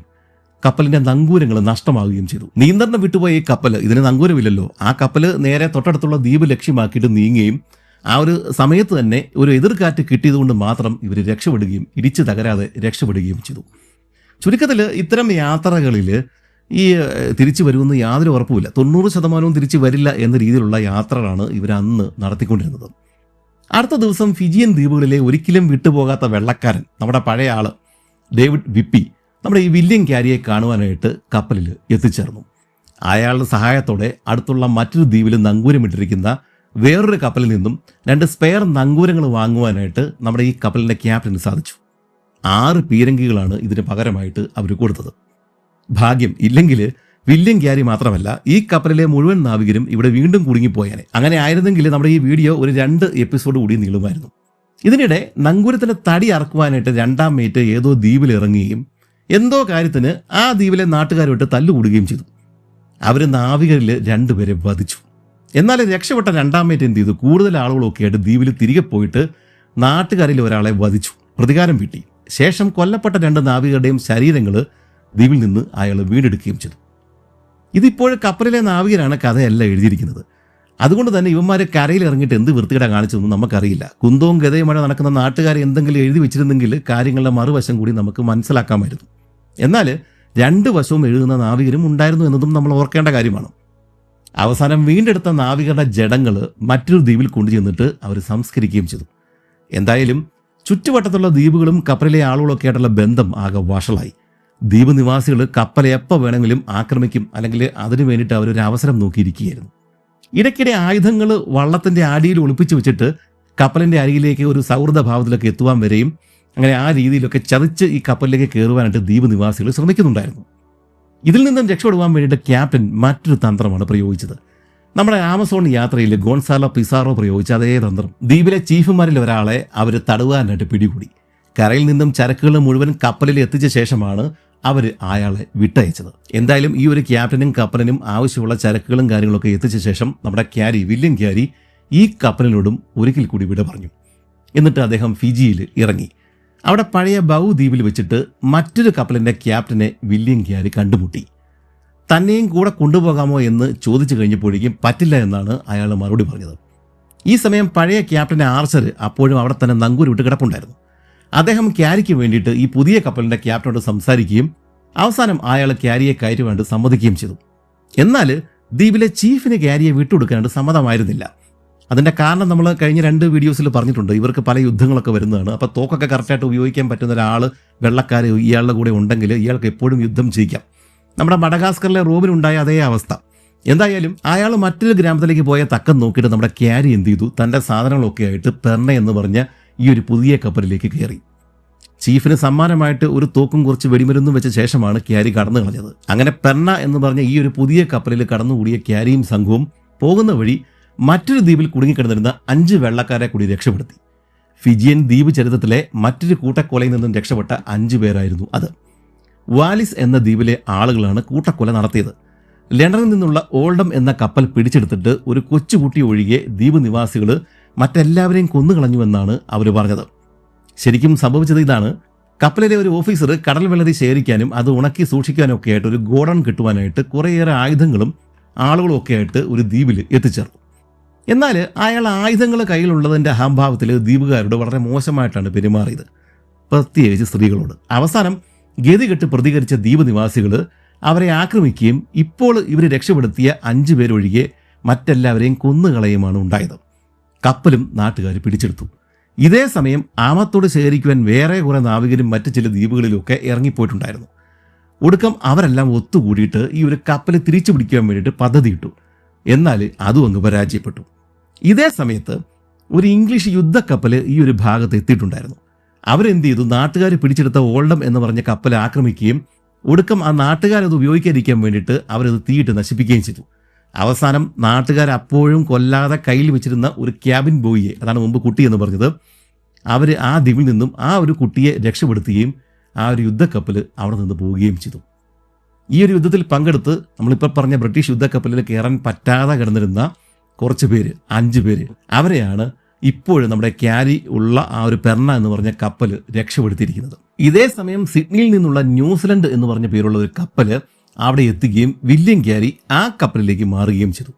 കപ്പലിൻ്റെ നങ്കൂരങ്ങൾ നഷ്ടമാവുകയും ചെയ്തു. നിയന്ത്രണം വിട്ടുപോയ ഈ കപ്പൽ, ഇതിന് നങ്കൂരമില്ലല്ലോ, ആ കപ്പൽ നേരെ തൊട്ടടുത്തുള്ള ദ്വീപ് ലക്ഷ്യമാക്കിയിട്ട് നീങ്ങുകയും ആ ഒരു സമയത്ത് തന്നെ ഒരു എതിർക്കാറ്റ് കിട്ടിയതുകൊണ്ട് മാത്രം ഇവർ രക്ഷപ്പെടുകയും ഇടിച്ചു തകരാതെ രക്ഷപ്പെടുകയും ചെയ്തു. ചുരുക്കത്തിൽ ഇത്തരം യാത്രകളിൽ ഈ തിരിച്ചു വരുമെന്ന് യാതൊരു ഉറപ്പുമില്ല. 90% തിരിച്ചു വരില്ല എന്ന രീതിയിലുള്ള യാത്രകളാണ് ഇവർ അന്ന് നടത്തിക്കൊണ്ടിരുന്നത്. അടുത്ത ദിവസം ഫിജിയൻ ദ്വീപുകളിലെ ഒരിക്കലും വിട്ടുപോകാത്ത വെള്ളക്കാരൻ, നമ്മുടെ പഴയ ആള് ഡേവിഡ് വിപ്പി, നമ്മുടെ ഈ വില്യം ക്യാരിയെ കാണുവാനായിട്ട് കപ്പലിൽ എത്തിച്ചേർന്നു. അയാളുടെ സഹായത്തോടെ അടുത്തുള്ള മറ്റൊരു ദ്വീപിൽ നങ്കൂരമിട്ടിരിക്കുന്ന വേറൊരു കപ്പലിൽ നിന്നും 2 സ്പെയർ നങ്കൂരങ്ങൾ വാങ്ങുവാനായിട്ട് നമ്മുടെ ഈ കപ്പലിൻ്റെ ക്യാപ്റ്റന് സാധിച്ചു. 6 പീരങ്കികളാണ് ഇതിന് പകരമായിട്ട് അവർ കൊടുത്തത്. ഭാഗ്യം ഇല്ലെങ്കിൽ വില്യം ക്യാരി മാത്രമല്ല, ഈ കപ്പലിലെ മുഴുവൻ നാവികരും ഇവിടെ വീണ്ടും കുടുങ്ങിപ്പോയാനെ. അങ്ങനെ ആയിരുന്നെങ്കിൽ നമ്മുടെ ഈ വീഡിയോ ഒരു 2 എപ്പിസോഡ് കൂടി നീളുമായിരുന്നു. ഇതിനിടെ നങ്കൂരത്തിന് തടി അറക്കുവാനായിട്ട് 2ാം മേറ്റ് ഏതോ ദ്വീപിൽ ഇറങ്ങുകയും എന്തോ കാര്യത്തിന് ആ ദ്വീപിലെ നാട്ടുകാരുമായിട്ട് തല്ലുകൂടുകയും ചെയ്തു. അവർ നാവികരിൽ 2 പേരെ വധിച്ചു. എന്നാൽ രക്ഷപ്പെട്ട 2ാം മേറ്റ് എന്ത് ചെയ്തു? കൂടുതൽ ആളുകളൊക്കെ ആയിട്ട് ദ്വീപിൽ തിരികെ പോയിട്ട് നാട്ടുകാരിൽ ഒരാളെ വധിച്ചു, പ്രതികാരം വീട്ടി. ശേഷം കൊല്ലപ്പെട്ട 2 നാവികരുടെയും ശരീരങ്ങൾ ദ്വീപിൽ നിന്ന് അയാൾ വീണ്ടെടുക്കുകയും ചെയ്തു. ഇതിപ്പോൾ കപ്പലിലെ നാവികരാണ് കഥയല്ല എഴുതിയിരിക്കുന്നത്. അതുകൊണ്ട് തന്നെ ഇവന്മാർ കരയിൽ ഇറങ്ങിയിട്ട് എന്ത് വൃത്തികേട കാണിച്ചതെന്ന് നമുക്കറിയില്ല. കുന്തവും ഗതയുമഴ നടക്കുന്ന നാട്ടുകാർ എന്തെങ്കിലും എഴുതി വെച്ചിരുന്നെങ്കിൽ കാര്യങ്ങളുടെ മറുവശം കൂടി നമുക്ക് മനസ്സിലാക്കാമായിരുന്നു. എന്നാൽ 2 വശവും എഴുതുന്ന നാവികരും ഉണ്ടായിരുന്നു എന്നതും നമ്മൾ ഓർക്കേണ്ട കാര്യമാണ്. അവസാനം വീണ്ടെടുത്ത നാവികരുടെ ജഡങ്ങൾ മറ്റൊരു ദ്വീപിൽ കൊണ്ടുചെന്നിട്ട് അവർ സംസ്കരിക്കുകയും ചെയ്തു. എന്തായാലും ചുറ്റുവട്ടത്തുള്ള ദ്വീപുകളും കപ്പലിലെ ആളുകളൊക്കെ ആയിട്ടുള്ള ബന്ധം ആകെ വഷളായി. ദ്വീപ് നിവാസികൾ കപ്പൽ എപ്പോൾ വേണമെങ്കിലും ആക്രമിക്കും, അല്ലെങ്കിൽ അതിനു വേണ്ടിയിട്ട് അവരൊരു അവസരം നോക്കിയിരിക്കുകയായിരുന്നു. ഇടയ്ക്കിടെ ആയുധങ്ങൾ വള്ളത്തിൻ്റെ അടിയിൽ ഒളിപ്പിച്ചു വെച്ചിട്ട് കപ്പലിൻ്റെ അരികിലേക്ക് ഒരു സൗഹൃദ ഭാവത്തിലൊക്കെ എത്തുവാൻ വരെയും അങ്ങനെ ആ രീതിയിലൊക്കെ ചതിച്ച് ഈ കപ്പലിലേക്ക് കയറുവാനായിട്ട് ദ്വീപ് നിവാസികൾ ശ്രമിക്കുന്നുണ്ടായിരുന്നു. ഇതിൽ നിന്നും രക്ഷപ്പെടുവാൻ വേണ്ടിയിട്ട് ക്യാപ്റ്റൻ മറ്റൊരു തന്ത്രമാണ് പ്രയോഗിച്ചത്. നമ്മുടെ ആമസോൺ യാത്രയിൽ ഗോൺസാലോ പിസാറോ പ്രയോഗിച്ച അതേ തന്ത്രം. ദ്വീപിലെ ചീഫുമാരിൽ ഒരാളെ അവർ തടവാനായിട്ട് പിടികൂടി. കരയിൽ നിന്നും ചരക്കുകൾ മുഴുവൻ കപ്പലിൽ എത്തിച്ച ശേഷമാണ് അവർ അയാളെ വിട്ടയച്ചത്. എന്തായാലും ഈ ഒരു ക്യാപ്റ്റനും കപ്പലിനും ആവശ്യമുള്ള ചരക്കുകളും കാര്യങ്ങളൊക്കെ എത്തിച്ച ശേഷം നമ്മുടെ ക്യാരി, വില്യം ക്യാരി, ഈ കപ്പലിനോടും ഒരിക്കൽ കൂടി വിട പറഞ്ഞു. എന്നിട്ട് അദ്ദേഹം ഫിജിയിൽ ഇറങ്ങി. അവിടെ പഴയ ബൗ ദ്വീപിൽ വെച്ചിട്ട് മറ്റൊരു കപ്പലിൻ്റെ ക്യാപ്റ്റനെ വില്യം ക്യാരി കണ്ടുമുട്ടി. തന്നെയും കൂടെ കൊണ്ടുപോകാമോ എന്ന് ചോദിച്ചു കഴിഞ്ഞപ്പോഴേക്കും പറ്റില്ല എന്നാണ് അയാൾ മറുപടി പറഞ്ഞത്. ഈ സമയം പഴയ ക്യാപ്റ്റൻ ആർച്ചർ അപ്പോഴും അവിടെ തന്നെ നങ്കൂര് വിട്ട് കിടപ്പുണ്ടായിരുന്നു. അദ്ദേഹം ക്യാരിക്ക് വേണ്ടിയിട്ട് ഈ പുതിയ കപ്പലിൻ്റെ ക്യാപ്റ്റനോട് സംസാരിക്കുകയും അവസാനം അയാൾ ക്യാരിയെ കയറ്റുവാനായിട്ട് സമ്മതിക്കുകയും ചെയ്തു. എന്നാൽ ദ്വീപിലെ ചീഫിന് ക്യാരിയെ വിട്ടുകൊടുക്കാനായിട്ട് സമ്മതമായിരുന്നില്ല. അതിൻ്റെ കാരണം നമ്മൾ കഴിഞ്ഞ 2 വീഡിയോസിൽ പറഞ്ഞിട്ടുണ്ട്. ഇവർക്ക് പല യുദ്ധങ്ങളൊക്കെ വരുന്നതാണ്. അപ്പോൾ തോക്കൊക്കെ കറക്റ്റായിട്ട് ഉപയോഗിക്കാൻ പറ്റുന്ന ഒരാൾ വെള്ളക്കാർ ഇയാളുടെ കൂടെ ഉണ്ടെങ്കിൽ ഇയാൾക്ക് എപ്പോഴും യുദ്ധം ചെയ്യിക്കാം. നമ്മുടെ മഡഗാസ്കറിലെ റോബിനുണ്ടായ അതേ അവസ്ഥ. എന്തായാലും അയാൾ മറ്റൊരു ഗ്രാമത്തിലേക്ക് പോയ തക്കം നോക്കിയിട്ട് നമ്മുടെ ക്യാരി എന്ത് ചെയ്തു? തൻ്റെ സാധനങ്ങളൊക്കെ ആയിട്ട് പെർണ എന്ന് പറഞ്ഞ ഈ ഒരു പുതിയ കപ്പലിലേക്ക് കയറി. ചീഫിന് സമ്മാനമായിട്ട് ഒരു തോക്കും കുറച്ച് വെടിമരുന്നും വെച്ച ശേഷമാണ് ക്യാരി കടന്നു കളഞ്ഞത്. അങ്ങനെ പെർണ എന്ന് പറഞ്ഞ ഈ ഒരു പുതിയ കപ്പലിൽ കടന്നുകൂടിയ ക്യാരിയും സംഘവും പോകുന്ന വഴി മറ്റൊരു ദ്വീപിൽ കുടുങ്ങിക്കിടന്നിരുന്ന 5 വെള്ളക്കാരെ കൂടി രക്ഷപ്പെടുത്തി. ഫിജിയൻ ദ്വീപ് ചരിത്രത്തിലെ മറ്റൊരു കൂട്ടക്കൊലയിൽ നിന്നും രക്ഷപ്പെട്ട 5 പേരായിരുന്നു അത്. വാലിസ് എന്ന ദ്വീപിലെ ആളുകളാണ് കൂട്ടക്കൊല നടത്തിയത്. ലണ്ടനിൽ നിന്നുള്ള ഓൾഡം എന്ന കപ്പൽ പിടിച്ചെടുത്തിട്ട് ഒരു കൊച്ചുകുട്ടി ഒഴികെ ദ്വീപ് നിവാസികൾ മറ്റെല്ലാവരെയും കൊന്നുകളഞ്ഞുവെന്നാണ് അവർ പറഞ്ഞത്. ശരിക്കും സംഭവിച്ചത് ഇതാണ്. കപ്പലിലെ ഒരു ഓഫീസർ കടൽ വെള്ളരി ശേഖരിക്കാനും അത് ഉണക്കി സൂക്ഷിക്കാനും ഒക്കെ ആയിട്ട് ഒരു ഗോഡൺ കിട്ടുവാനായിട്ട് കുറേയേറെ ആയുധങ്ങളും ആളുകളും ഒക്കെ ആയിട്ട് ഒരു ദ്വീപിൽ എത്തിച്ചേർന്നു. എന്നാൽ അയാൾ ആയുധങ്ങൾ കയ്യിലുള്ളതിൻ്റെ അഹംഭാവത്തിൽ ദ്വീപുകാരോട് വളരെ മോശമായിട്ടാണ് പെരുമാറിയത്, പ്രത്യേകിച്ച് സ്ത്രീകളോട്. അവസാനം ഗതികെട്ട് പ്രതികരിച്ച ദ്വീപ് നിവാസികൾ അവരെ ആക്രമിക്കുകയും ഇപ്പോൾ ഇവർ രക്ഷപ്പെടുത്തിയ 5 പേരൊഴികെ മറ്റെല്ലാവരെയും കൊന്നുകളയുമാണ് ഉണ്ടായത്. കപ്പലും നാട്ടുകാർ പിടിച്ചെടുത്തു. ഇതേ സമയം ആമത്തോട് ശേഖരിക്കുവാൻ വേറെ കുറേ നാവികരും മറ്റു ചില ദ്വീപുകളിലൊക്കെ ഇറങ്ങിപ്പോയിട്ടുണ്ടായിരുന്നു. ഒടുക്കം അവരെല്ലാം ഒത്തുകൂടിയിട്ട് ഈ ഒരു കപ്പൽ തിരിച്ചു പിടിക്കുവാൻ വേണ്ടിയിട്ട് പദ്ധതിയിട്ടു. എന്നാൽ അതും അങ്ങ് പരാജയപ്പെട്ടു. ഇതേ സമയത്ത് ഒരു ഇംഗ്ലീഷ് യുദ്ധക്കപ്പൽ ഈ ഒരു ഭാഗത്ത് എത്തിയിട്ടുണ്ടായിരുന്നു. അവരെന്ത് ചെയ്തു, നാട്ടുകാർ പിടിച്ചെടുത്ത ഓൾഡം എന്ന് പറഞ്ഞ കപ്പൽ ആക്രമിക്കുകയും ഒടുക്കം ആ നാട്ടുകാരത് ഉപയോഗിക്കാതിരിക്കാൻ വേണ്ടിയിട്ട് അവരത് തീയിട്ട് നശിപ്പിക്കുകയും ചെയ്തു. അവസാനം നാട്ടുകാർ അപ്പോഴും കൊല്ലാതെ കയ്യിൽ വെച്ചിരുന്ന ഒരു ക്യാബിൻ ബോയിയെ, അതാണ് മുമ്പ് കുട്ടി എന്ന് പറഞ്ഞത്, അവർ ആ ദ്വീപിൽ നിന്നും ആ ഒരു കുട്ടിയെ രക്ഷപ്പെടുത്തുകയും ആ ഒരു യുദ്ധക്കപ്പൽ അവിടെ നിന്ന് പോവുകയും ചെയ്തു. ഈ ഒരു യുദ്ധത്തിൽ പങ്കെടുത്ത് നമ്മളിപ്പോൾ പറഞ്ഞ ബ്രിട്ടീഷ് യുദ്ധക്കപ്പലിൽ കയറാൻ പറ്റാതെ കിടന്നിരുന്ന കുറച്ച് പേര്, 5 പേര്, അവരെയാണ് ഇപ്പോഴും നമ്മുടെ ക്യാരി ഉള്ള ആ ഒരു പെർണ എന്ന് പറഞ്ഞ കപ്പൽ രക്ഷപ്പെടുത്തിയിരിക്കുന്നത്. ഇതേ സമയം സിഡ്നിയിൽ നിന്നുള്ള ന്യൂസിലൻഡ് എന്ന് പറഞ്ഞ പേരുള്ള ഒരു കപ്പൽ അവിടെ എത്തുകയും വില്യം ക്യാരി ആ കപ്പലിലേക്ക് മാറുകയും ചെയ്തു.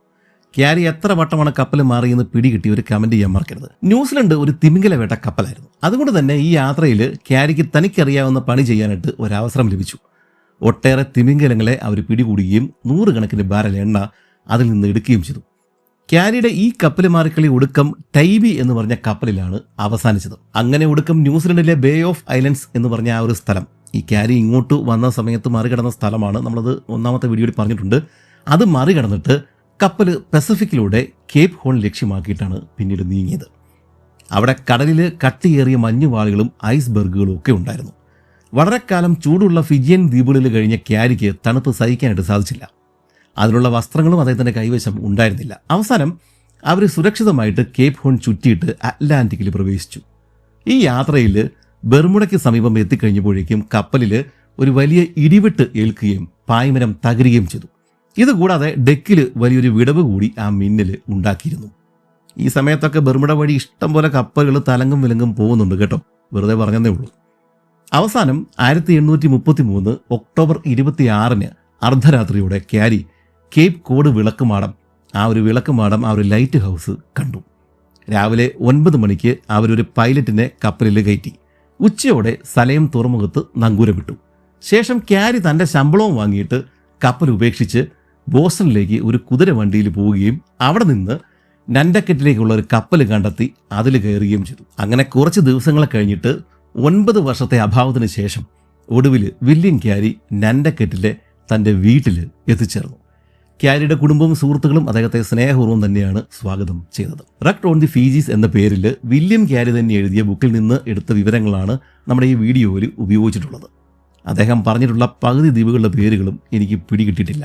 ക്യാരി എത്ര വട്ടമാണ് കപ്പൽ മാറിയെന്ന് പിടികിട്ടി ഒരു കമന്റ് ചെയ്യാൻ മറക്കരുത്. ന്യൂസിലൻഡ് ഒരു തിമിംഗല വേട്ട കപ്പലായിരുന്നു. അതുകൊണ്ട് തന്നെ ഈ യാത്രയിൽ ക്യാരിക്ക് തനിക്കറിയാവുന്ന പണി ചെയ്യാനായിട്ട് ഒരവസരം ലഭിച്ചു. ഒട്ടേറെ തിമിംഗലങ്ങളെ അവർ പിടികൂടുകയും 100 കണക്കിന് ബാരൽ എണ്ണ അതിൽ നിന്ന് എടുക്കുകയും ചെയ്തു. ക്യാരിയുടെ ഈ കപ്പൽ മാറിക്കളി ഒടുക്കം ടൈബി എന്ന് പറഞ്ഞ കപ്പലിലാണ് അവസാനിച്ചത്. അങ്ങനെ ഒടുക്കം ന്യൂസിലൻഡിലെ ബേ ഓഫ് ഐലൻഡ്സ് എന്ന് പറഞ്ഞ ആ ഒരു സ്ഥലം, ഈ ക്യാരി ഇങ്ങോട്ട് വന്ന സമയത്ത് മറികടന്ന സ്ഥലമാണ്. നമ്മളത് ഒന്നാമത്തെ വീഡിയോയിൽ പറഞ്ഞിട്ടുണ്ട്. അത് മറികടന്നിട്ട് കപ്പൽ പസഫിക്കിലൂടെ കേപ്പ് ഹോൺ ലക്ഷ്യമാക്കിയിട്ടാണ് പിന്നീട് നീങ്ങിയത്. അവിടെ കടലിൽ കട്ടിയേറിയ മഞ്ഞുപാളികളും ഐസ്ബർഗുകളും ഒക്കെ ഉണ്ടായിരുന്നു. വളരെ കാലം ചൂടുള്ള ഫിജിയൻ ദ്വീപുകളിൽ കഴിഞ്ഞ ക്യാരിക്ക് തണുപ്പ് സഹിക്കാനായിട്ട് സാധിച്ചില്ല. അതിനുള്ള വസ്ത്രങ്ങളും അദ്ദേഹത്തിൻ്റെ കൈവശം ഉണ്ടായിരുന്നില്ല. അവസാനം അവർ സുരക്ഷിതമായിട്ട് കേപ്പ് ഹോൺ ചുറ്റിയിട്ട് അറ്റ്ലാന്റിക്കിൽ പ്രവേശിച്ചു. ഈ യാത്രയിൽ ബെർമുഡയ്ക്ക് സമീപം എത്തിക്കഴിഞ്ഞപ്പോഴേക്കും കപ്പലിൽ ഒരു വലിയ ഇടിവെട്ട് ഏൽക്കുകയും പായ്മരം തകരുകയും ചെയ്തു. ഇതുകൂടാതെ ഡെക്കിൽ വലിയൊരു വിടവ് കൂടി ആ മിന്നൽ ഉണ്ടാക്കിയിരുന്നു. ഈ സമയത്തൊക്കെ ബെർമുഡ വഴി ഇഷ്ടംപോലെ കപ്പലുകൾ തലങ്കും വിലങ്കും പോകുന്നുണ്ട് കേട്ടോ, വെറുതെ പറഞ്ഞതേ ഉള്ളൂ. അവസാനം 1833 ഒക്ടോബർ 26 അർദ്ധരാത്രിയോടെ ക്യാരി കേപ്പ് കോഡ് വിളക്കുമാടം, ആ ഒരു ലൈറ്റ് ഹൗസ് കണ്ടു. രാവിലെ 9 മണിക്ക് അവരൊരു പൈലറ്റിനെ കപ്പലിൽ കയറ്റി. ഉച്ചയോടെ സലയം തുറമുഖത്ത് നങ്കൂരമിട്ടു. ശേഷം ക്യാരി തൻ്റെ ശമ്പളവും വാങ്ങിയിട്ട് കപ്പൽ ഉപേക്ഷിച്ച് ബോസ്റ്റണിലേക്ക് ഒരു കുതിര വണ്ടിയിൽ പോവുകയും അവിടെ നിന്ന് നൻഡക്കറ്റിലേക്കുള്ള ഒരു കപ്പൽ കണ്ടെത്തി അതിൽ കയറുകയും ചെയ്തു. അങ്ങനെ കുറച്ച് ദിവസങ്ങൾ കഴിഞ്ഞിട്ട് 9 വർഷത്തെ അഭാവത്തിന് ശേഷം ഒടുവിൽ വില്യം ക്യാരി നൻഡക്കറ്റിലെ തൻ്റെ വീട്ടിൽ എത്തിച്ചേർന്നു. ക്യാരിയുടെ കുടുംബവും സുഹൃത്തുക്കളും അദ്ദേഹത്തെ സ്നേഹപൂർവ്വം തന്നെയാണ് സ്വാഗതം ചെയ്തത്. റെക്ട് ഓൺ ദി ഫീജീസ് എന്ന പേരിൽ വില്യം ക്യാരി തന്നെ എഴുതിയ ബുക്കിൽ നിന്ന് എടുത്ത വിവരങ്ങളാണ് നമ്മുടെ ഈ വീഡിയോയിൽ ഉപയോഗിച്ചിട്ടുള്ളത്. അദ്ദേഹം പറഞ്ഞിട്ടുള്ള പകുതി ദ്വീപുകളുടെ പേരുകളും എനിക്ക് പിടികിട്ടിയിട്ടില്ല.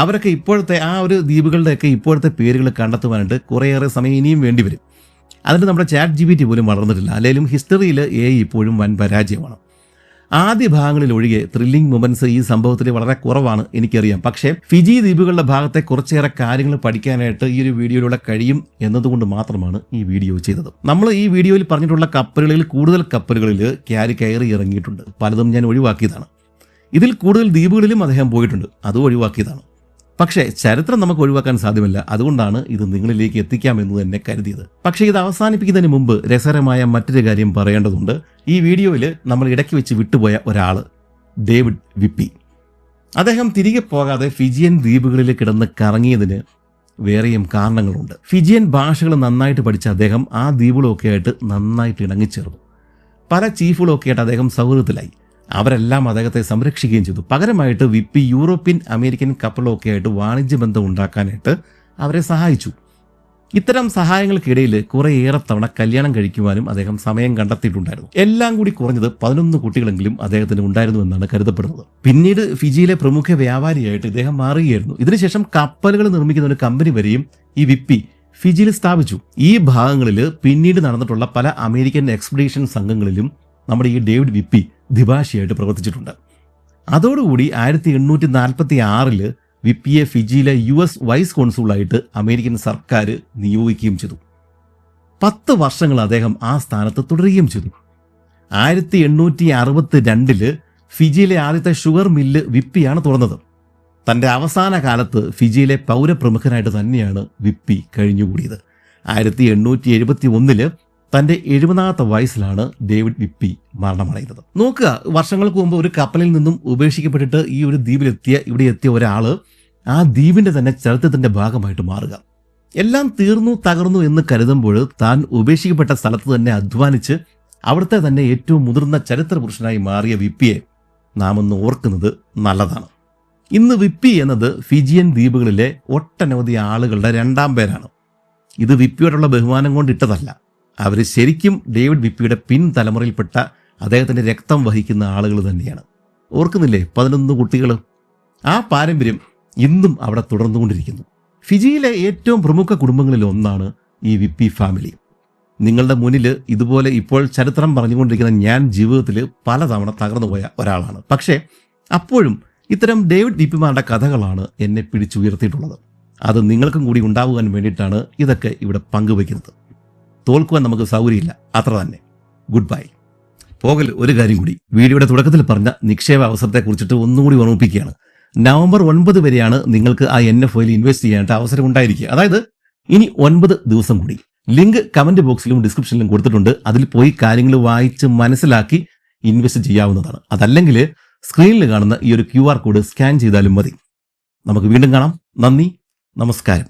അവരൊക്കെ ഇപ്പോഴത്തെ ആ ഒരു ദ്വീപുകളുടെയൊക്കെ ഇപ്പോഴത്തെ പേരുകൾ കണ്ടെത്തുവാനായിട്ട് കുറേയേറെ സമയം ഇനിയും വേണ്ടിവരും. അതിന് നമ്മുടെ ChatGPT പോലും വളർന്നിട്ടില്ല. അല്ലെങ്കിലും ഹിസ്റ്ററിയിൽ AI ഇപ്പോഴും വൻ പരാജയമാണ്. ആദ്യ ഭാഗങ്ങളിൽ ഒഴികെ ത്രില്ലിംഗ് മൊമെന്റ്സ് ഈ സംഭവത്തിൽ വളരെ കുറവാണ്, എനിക്കറിയാം. പക്ഷേ ഫിജി ദ്വീപുകളുടെ ഭാഗത്തെ കുറച്ചേറെ കാര്യങ്ങൾ പഠിക്കാനായിട്ട് ഈ ഒരു വീഡിയോയിലൂടെ കഴിയും എന്നതുകൊണ്ട് മാത്രമാണ് ഈ വീഡിയോ ചെയ്തത്. നമ്മൾ ഈ വീഡിയോയിൽ പറഞ്ഞിട്ടുള്ള കപ്പലുകളിൽ കൂടുതൽ കപ്പലുകളിൽ ക്യാരി കയറി ഇറങ്ങിയിട്ടുണ്ട്. പലതും ഞാൻ ഒഴിവാക്കിയതാണ്. ഇതിൽ കൂടുതൽ ദ്വീപുകളിലും അദ്ദേഹം പോയിട്ടുണ്ട്, അതും ഒഴിവാക്കിയതാണ്. പക്ഷേ ചരിത്രം നമുക്ക് ഒഴിവാക്കാൻ സാധ്യമല്ല. അതുകൊണ്ടാണ് ഇത് നിങ്ങളിലേക്ക് എത്തിക്കാമെന്ന് തന്നെ കരുതിയത്. പക്ഷേ ഇത് അവസാനിപ്പിക്കുന്നതിന് മുമ്പ് രസകരമായ മറ്റൊരു കാര്യം പറയേണ്ടതുണ്ട്. ഈ വീഡിയോയിൽ നമ്മൾ ഇടയ്ക്ക് വെച്ച് വിട്ടുപോയ ഒരാൾ, ഡേവിഡ് വിപ്പി. അദ്ദേഹം തിരികെ പോകാതെ ഫിജിയൻ ദ്വീപുകളിൽ കിടന്ന് കറങ്ങിയതിന് വേറെയും കാരണങ്ങളുണ്ട്. ഫിജിയൻ ഭാഷകൾ നന്നായിട്ട് പഠിച്ച അദ്ദേഹം ആ ദ്വീപുകളൊക്കെ ആയിട്ട് നന്നായിട്ട് ഇണങ്ങിച്ചേർന്നു. പല ചീഫുകളൊക്കെ ആയിട്ട് അദ്ദേഹം സൗഹൃദത്തിലായി. അവരെല്ലാം അദ്ദേഹത്തെ സംരക്ഷിക്കുകയും ചെയ്തു. പകരമായിട്ട് വിപ്പി യൂറോപ്യൻ അമേരിക്കൻ കപ്പലൊക്കെ ആയിട്ട് വാണിജ്യ ബന്ധം ഉണ്ടാക്കാനായിട്ട് അവരെ സഹായിച്ചു. ഇത്തരം സഹായങ്ങൾക്കിടയിൽ കുറേയേറെ തവണ കല്യാണം കഴിക്കുവാനും അദ്ദേഹം സമയം കണ്ടെത്തിയിട്ടുണ്ടായിരുന്നു. എല്ലാം കൂടി കുറഞ്ഞത് 11 കുട്ടികളെങ്കിലും അദ്ദേഹത്തിന് ഉണ്ടായിരുന്നു എന്നാണ് കരുതപ്പെടുന്നത്. പിന്നീട് ഫിജിയിലെ പ്രമുഖ വ്യാപാരിയായിട്ട് ഇദ്ദേഹം മാറുകയായിരുന്നു. ഇതിനുശേഷം കപ്പലുകൾ നിർമ്മിക്കുന്ന ഒരു കമ്പനി വരെയും ഈ വിപ്പി ഫിജിയിൽ സ്ഥാപിച്ചു. ഈ ഭാഗങ്ങളിൽ പിന്നീട് നടന്നിട്ടുള്ള പല അമേരിക്കൻ എക്സ്പെഡീഷൻ സംഘങ്ങളിലും നമ്മുടെ ഈ ഡേവിഡ് വിപ്പി ദ്വിഭാഷിയായിട്ട് പ്രവർത്തിച്ചിട്ടുണ്ട്. അതോടുകൂടി 1846 വിപ്പിയെ ഫിജിയിലെ US വൈസ് കോൺസുളായിട്ട് അമേരിക്കൻ സർക്കാർ നിയോഗിക്കുകയും ചെയ്തു. 10 വർഷങ്ങൾ അദ്ദേഹം ആ സ്ഥാനത്ത് തുടരുകയും ചെയ്തു. 1862 ഫിജിയിലെ ആദ്യത്തെ ഷുഗർ മില്ല് വിപ്പിയാണ് തുറന്നത്. തൻ്റെ അവസാന കാലത്ത് ഫിജിയിലെ പൗരപ്രമുഖനായിട്ട് തന്നെയാണ് വിപ്പി കഴിഞ്ഞുകൂടിയത്. 1871 തൻ്റെ 70ാമത്തെ വയസ്സിലാണ് ഡേവിഡ് വിപ്പി മരണമടയുന്നത്. നോക്കുക, വർഷങ്ങൾക്ക് മുമ്പ് ഒരു കപ്പലിൽ നിന്നും ഉപേക്ഷിക്കപ്പെട്ടിട്ട് ഈ ഒരു ഇവിടെ എത്തിയ ഒരാൾ ആ ദ്വീപിൻ്റെ തന്നെ ചരിത്രത്തിൻ്റെ ഭാഗമായിട്ട് മാറുക. എല്ലാം തീർന്നു തകർന്നു എന്ന് കരുതുമ്പോൾ താൻ ഉപേക്ഷിക്കപ്പെട്ട സ്ഥലത്ത് തന്നെ അധ്വാനിച്ച് അവിടുത്തെ തന്നെ ഏറ്റവും മുതിർന്ന ചരിത്ര പുരുഷനായി മാറിയ വിപ്പിയെ നാം ഒന്ന് ഓർക്കുന്നത് നല്ലതാണ്. ഇന്ന് വിപ്പി എന്നത് ഫിജിയൻ ദ്വീപുകളിലെ ഒട്ടനവധി ആളുകളുടെ 2ാം പേരാണ്. ഇത് വിപ്പിയോടുള്ള ബഹുമാനം കൊണ്ട് ഇട്ടതല്ല. അവർ ശരിക്കും ഡേവിഡ് വിപ്പിയുടെ പിൻതലമുറയിൽപ്പെട്ട അദ്ദേഹത്തിൻ്റെ രക്തം വഹിക്കുന്ന ആളുകൾ തന്നെയാണ്. ഓർക്കുന്നില്ലേ 11 കുട്ടികൾ? ആ പാരമ്പര്യം ഇന്നും അവിടെ തുടർന്നുകൊണ്ടിരിക്കുന്നു. ഫിജിയിലെ ഏറ്റവും പ്രമുഖ കുടുംബങ്ങളിൽ ഒന്നാണ് ഈ വിപ്പി ഫാമിലി. നിങ്ങളുടെ മുന്നിൽ ഇതുപോലെ ഇപ്പോൾ ചരിത്രം പറഞ്ഞുകൊണ്ടിരിക്കുന്ന ഞാൻ ജീവിതത്തിൽ പലതവണ തകർന്നുപോയ ഒരാളാണ്. പക്ഷേ അപ്പോഴും ഇത്തരം ഡേവിഡ് വിപ്പിമാരുടെ കഥകളാണ് എന്നെ പിടിച്ചുയർത്തിയിട്ടുള്ളത്. അത് നിങ്ങൾക്കും കൂടി ഉണ്ടാകുവാൻ വേണ്ടിയിട്ടാണ് ഇതൊക്കെ ഇവിടെ പങ്കുവയ്ക്കുന്നത്. തോൽക്കുവാൻ നമുക്ക് സൗകര്യമില്ല, അത്ര തന്നെ. Good bye. പോകൽ ഒരു കാര്യം കൂടി, വീഡിയോയുടെ തുടക്കത്തിൽ പറഞ്ഞ നിക്ഷേപ അവസരത്തെക്കുറിച്ചിട്ട് ഒന്നുകൂടി ഓർമ്മിപ്പിക്കുകയാണ്. നവംബർ 9 വരെയാണ് നിങ്ങൾക്ക് ആ NFOയിൽ ഇൻവെസ്റ്റ് ചെയ്യാനായിട്ട് അവസരം ഉണ്ടായിരിക്കുക. അതായത് ഇനി 9 ദിവസം കൂടി. ലിങ്ക് കമന്റ് ബോക്സിലും ഡിസ്ക്രിപ്ഷനിലും കൊടുത്തിട്ടുണ്ട്. അതിൽ പോയി കാര്യങ്ങൾ വായിച്ച് മനസ്സിലാക്കി ഇൻവെസ്റ്റ് ചെയ്യാവുന്നതാണ്. അതല്ലെങ്കിൽ സ്ക്രീനിൽ കാണുന്ന ഈ ഒരു QR കോഡ് സ്കാൻ ചെയ്താലും മതി. നമുക്ക് വീണ്ടും കാണാം. നന്ദി, നമസ്കാരം.